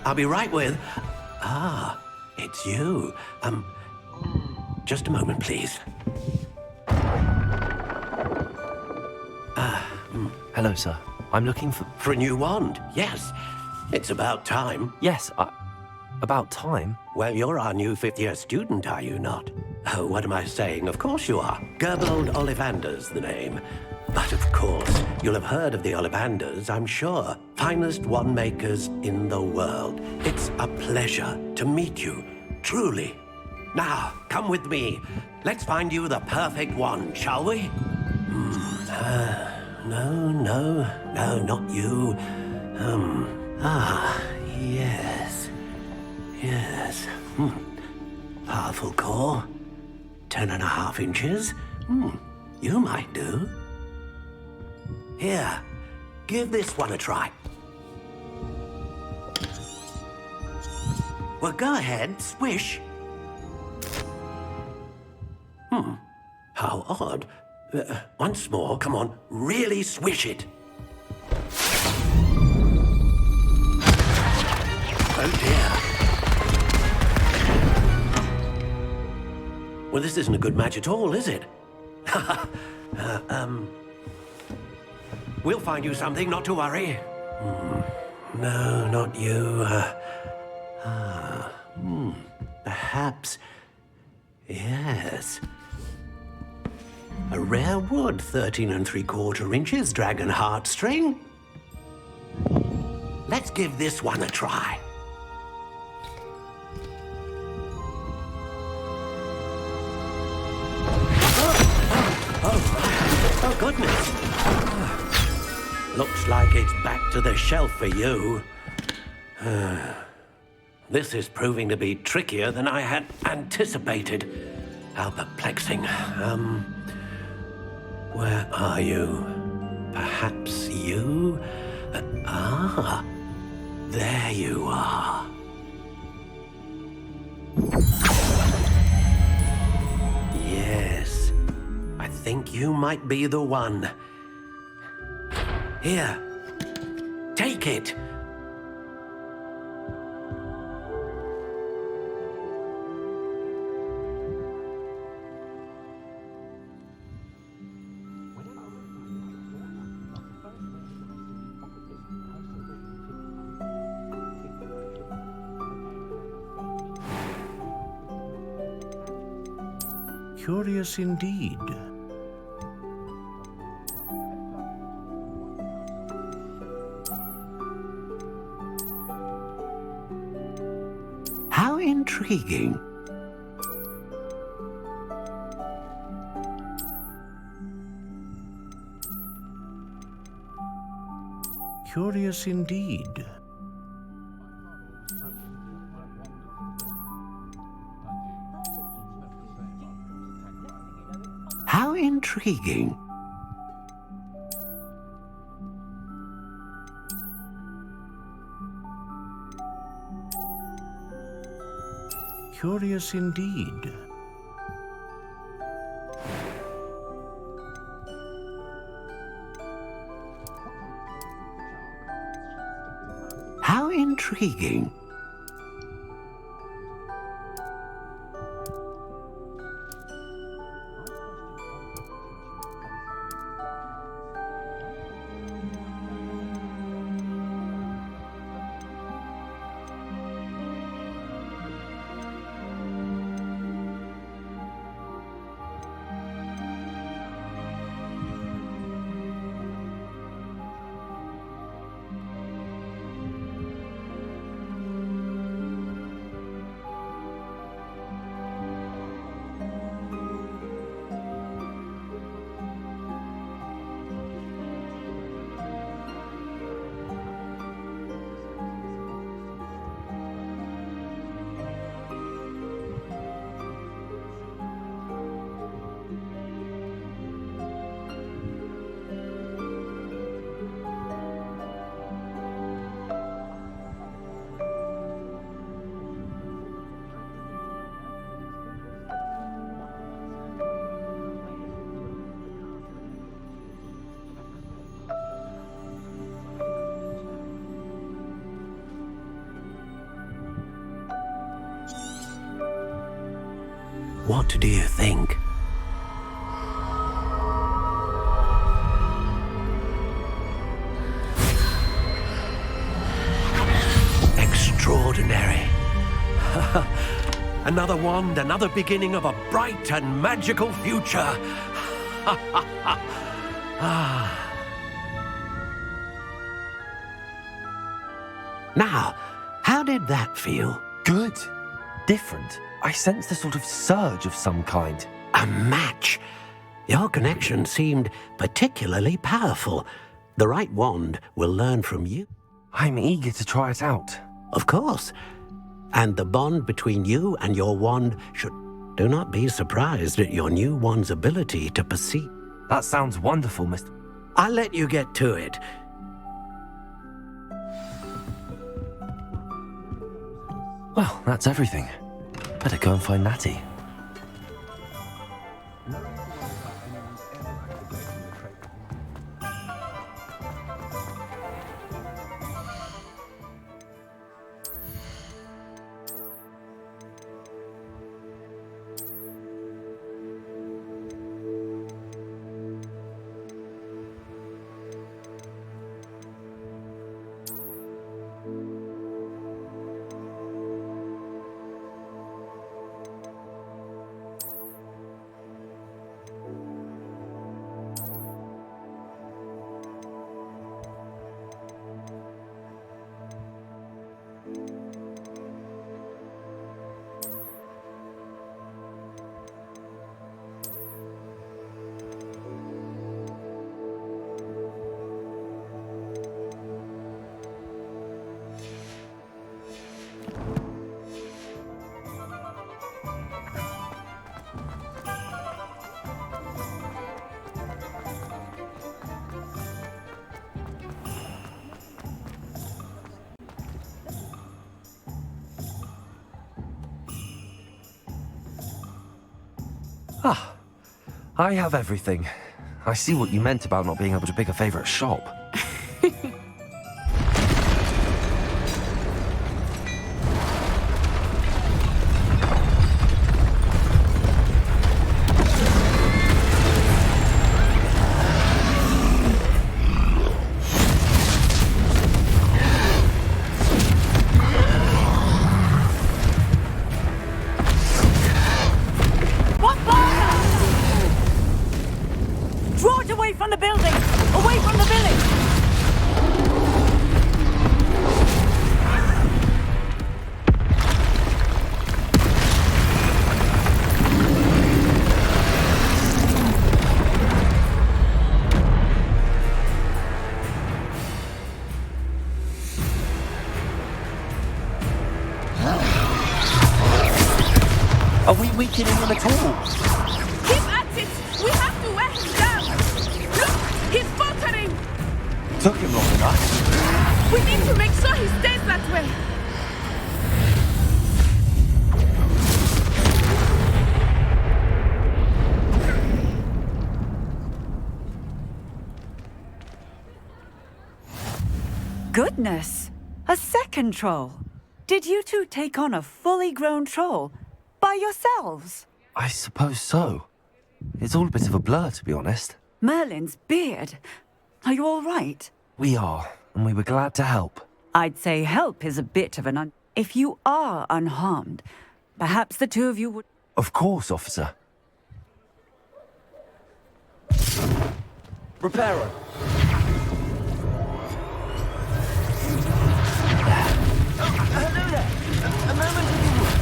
I'll be right with... Ah, it's you. Just a moment, please. Hello, sir. I'm looking for... For a new wand, yes. It's about time. Yes, about time? Well, you're our new fifth-year student, are you not? Oh, what am I saying? Of course you are. Gerbold Ollivander's the name. But of course, you'll have heard of the Ollivanders, I'm sure. Finest wand makers in the world. It's a pleasure to meet you, truly. Now, come with me. Let's find you the perfect wand, shall we? No, not you. Yes. Powerful core. 10.5 inches. You might do. Here, give this one a try. Well, go ahead, swish. How odd. Once more, come on, really swish it. Oh dear. Well, this isn't a good match at all, is it? We'll find you something, not to worry. No, not you. Perhaps... Yes. A rare wood, 13 3/4 inches, dragon heartstring. Let's give this one a try. Oh, goodness. Looks like it's back to the shelf for you. This is proving to be trickier than I had anticipated. How perplexing. Where are you? Perhaps you? There you are. Yes, I think you might be the one. Here, take it. Curious indeed. How intriguing. Curious indeed. How intriguing. Curious indeed. How intriguing. What do you think? Extraordinary. Another wand, another beginning of a bright and magical future. Now, how did that feel? Good. Different. I sensed a sort of surge of some kind. A match. Your connection seemed particularly powerful. The right wand will learn from you. I'm eager to try it out. Of course. And the bond between you and your wand should... Do not be surprised at your new wand's ability to perceive. That sounds wonderful, Mr. I'll let you get to it. Well, that's everything. Better go and find Natty. Ah, I have everything. I see what you meant about not being able to pick a favorite shop. Draw it away from the building! Away from the village! Are we weakening him at all? Keep at it! We have to wear him down! Look! He's faltering! Took him long enough. We need to make sure he stays that way! Goodness! A second troll! Did you two take on a fully grown troll by yourselves? I suppose so. It's all a bit of a blur, to be honest. Merlin's beard. Are you all right? We are, and we were glad to help. I'd say help is a bit of an If you are unharmed, perhaps the two of you would... Of course, officer. Repairer. Hello there. A moment if you would.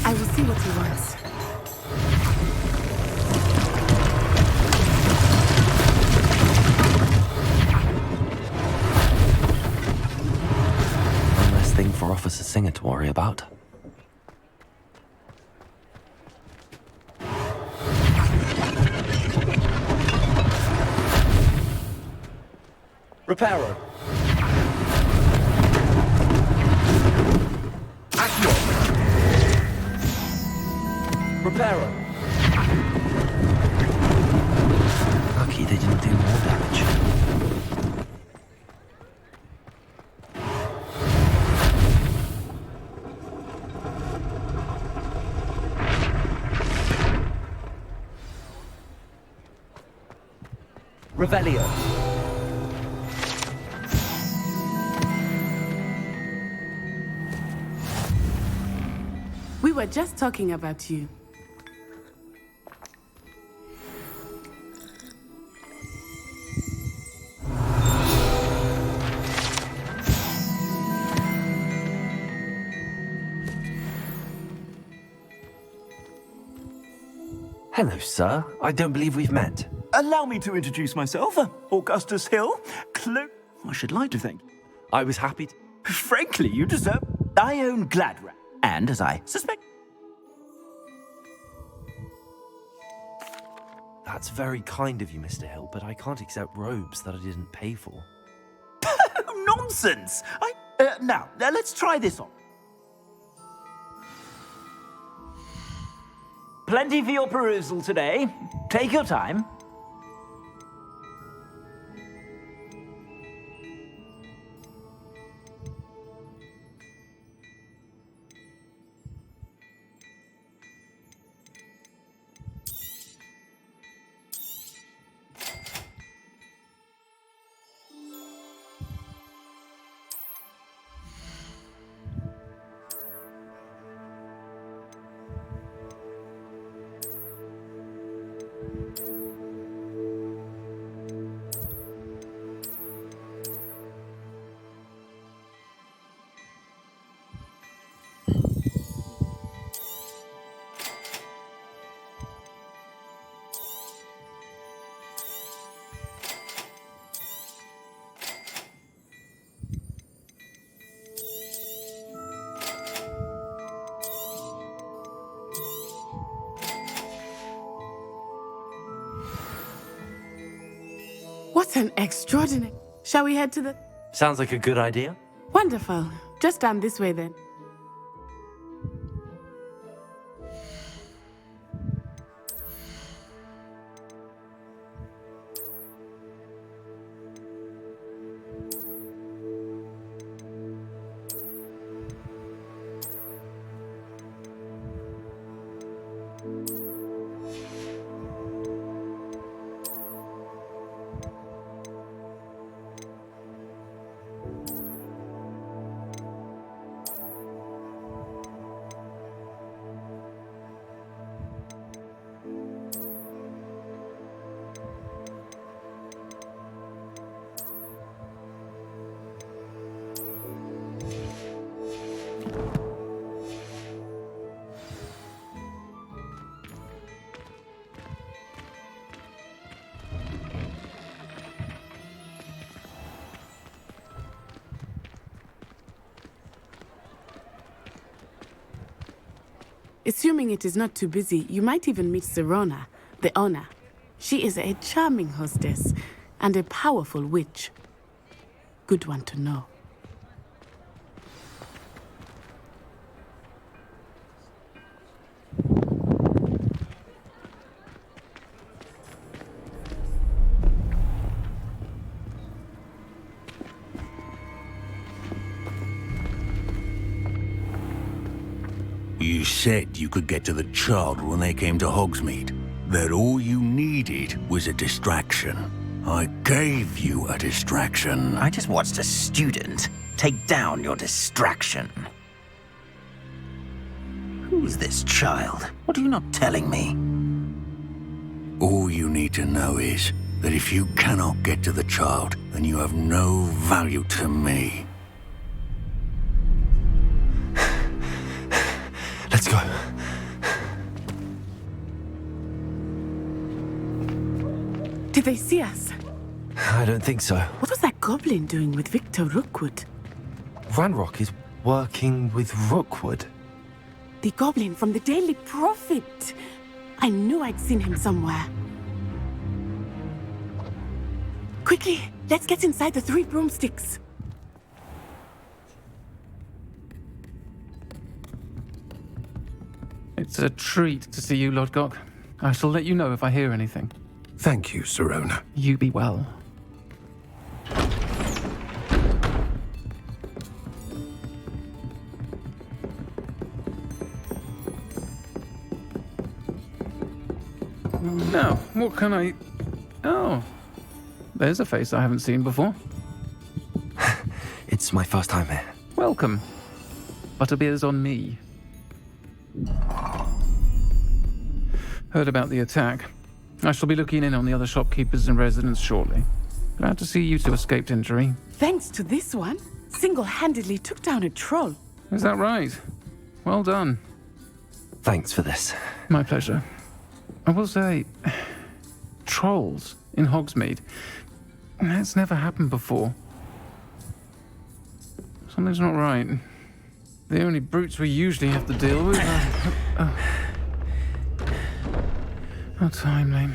I will see what he wants. One less thing for Officer Singer to worry about. Repairer. Repairer. Lucky they didn't do more damage. Revelio. We were just talking about you. Hello, sir. I don't believe we've met. Allow me to introduce myself. Augustus Hill. I should like to thank you. I was happy to... Frankly, you deserve... I own Gladrat. And, as I suspect... That's very kind of you, Mr. Hill, but I can't accept robes that I didn't pay for. Nonsense! Now, let's try this on. Plenty for your perusal today. Take your time. What an extraordinary... Shall we head to the... Sounds like a good idea. Wonderful. Just down this way then. Assuming it is not too busy, you might even meet Sirona, the owner. She is a charming hostess and a powerful witch. Good one to know. You said you could get to the child when they came to Hogsmeade. That all you needed was a distraction. I gave you a distraction. I just watched a student take down your distraction. Who's this child? What are you not telling me? All you need to know is that if you cannot get to the child, then you have no value to me. Let's go. Did they see us? I don't think so. What was that goblin doing with Victor Rookwood? Ranrock is working with Rookwood. The goblin from the Daily Prophet. I knew I'd seen him somewhere. Quickly, let's get inside the 3 broomsticks. It's a treat to see you, Lodgok. I shall let you know if I hear anything. Thank you, Sirona. You be well. Now, what can I... Oh, there's a face I haven't seen before. It's my first time here. Welcome. Butterbeer's on me. Heard about the attack. I shall be looking in on the other shopkeepers and residents shortly. Glad to see you two escaped injury. Thanks to this one, single-handedly took down a troll. Is that right? Well done. Thanks for this. My pleasure. I will say, trolls in Hogsmeade. That's never happened before. Something's not right. The only brutes we usually have to deal with are... How timely.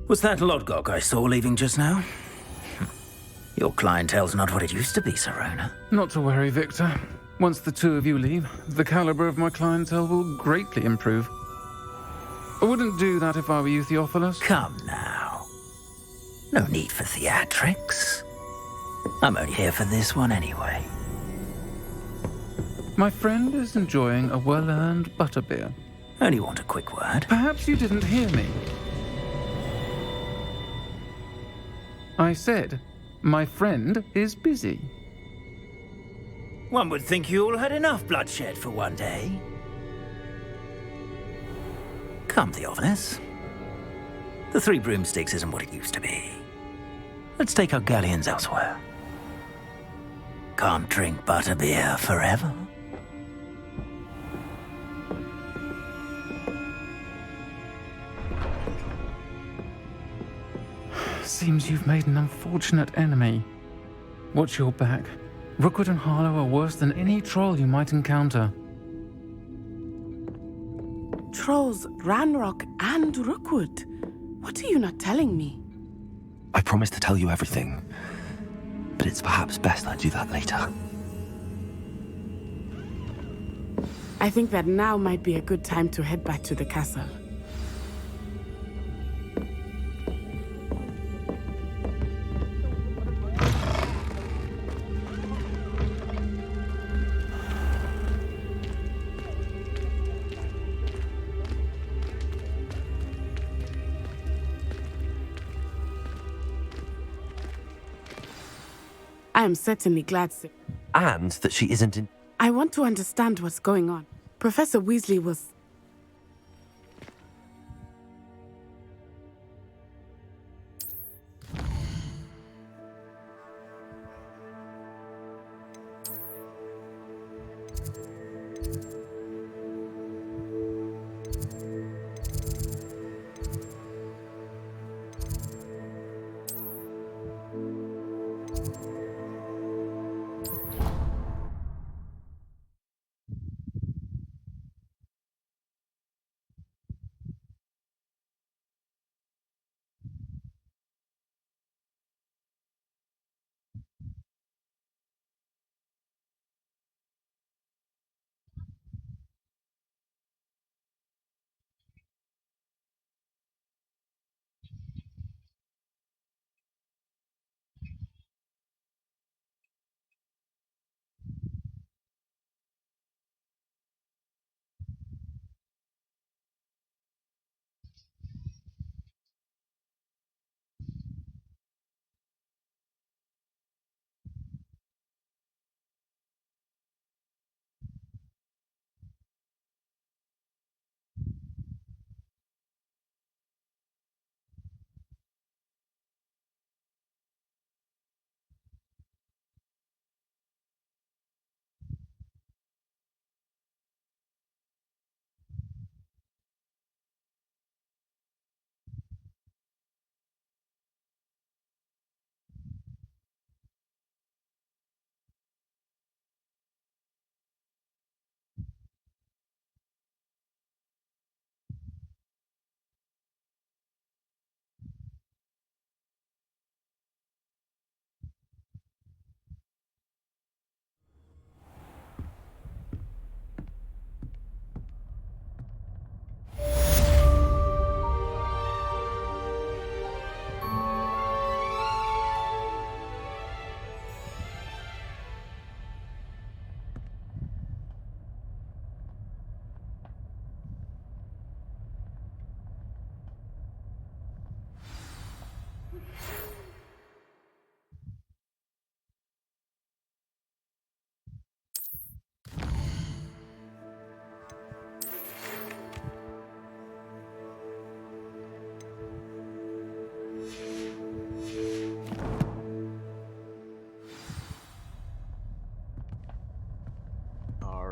Was that Lodgok I saw leaving just now? Your clientele's not what it used to be, Sirona. Not to worry, Victor. Once the two of you leave, the caliber of my clientele will greatly improve. I wouldn't do that if I were you, Theophilus. Come now. No need for theatrics. I'm only here for this one anyway. My friend is enjoying a well-earned butterbeer. Only want a quick word. Perhaps you didn't hear me. I said, my friend is busy. One would think you all had enough bloodshed for one day. Come, Theophilus. The 3 broomsticks isn't what it used to be. Let's take our galleons elsewhere. Can't drink butterbeer forever. Seems you've made an unfortunate enemy. Watch your back. Rookwood and Harlow are worse than any troll you might encounter. Trolls, Ranrock, and Rookwood. What are you not telling me? I promise to tell you everything, but it's perhaps best I do that later. I think that now might be a good time to head back to the castle. I am certainly glad, sir. And that she isn't in... I want to understand what's going on. Professor Weasley was...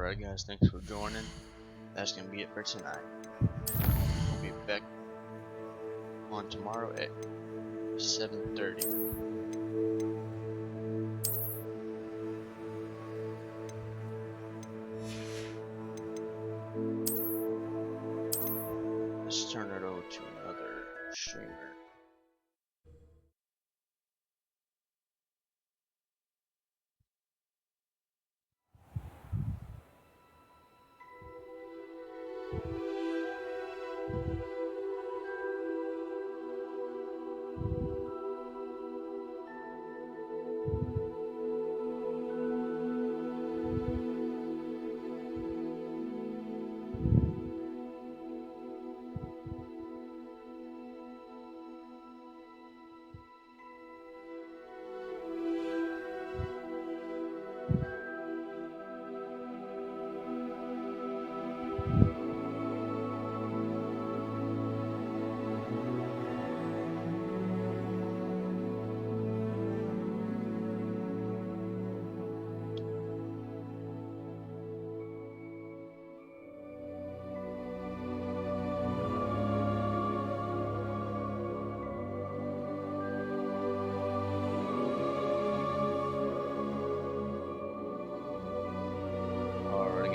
Alright guys, thanks for joining. That's gonna be it for tonight. We'll be back on tomorrow at 7:30. Let's turn it over to another streamer.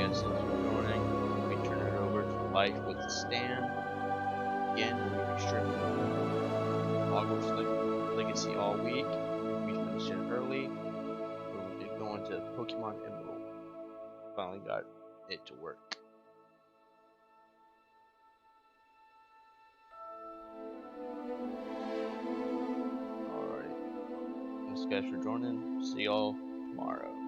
Thanks for joining. We turn it over to Life with Stan. Again, we'll be streaming Hogwarts Legacy all week. We finished it early. We'll be going to Pokemon Emerald. Finally got it to work. Alright. Thanks guys for joining. See y'all tomorrow.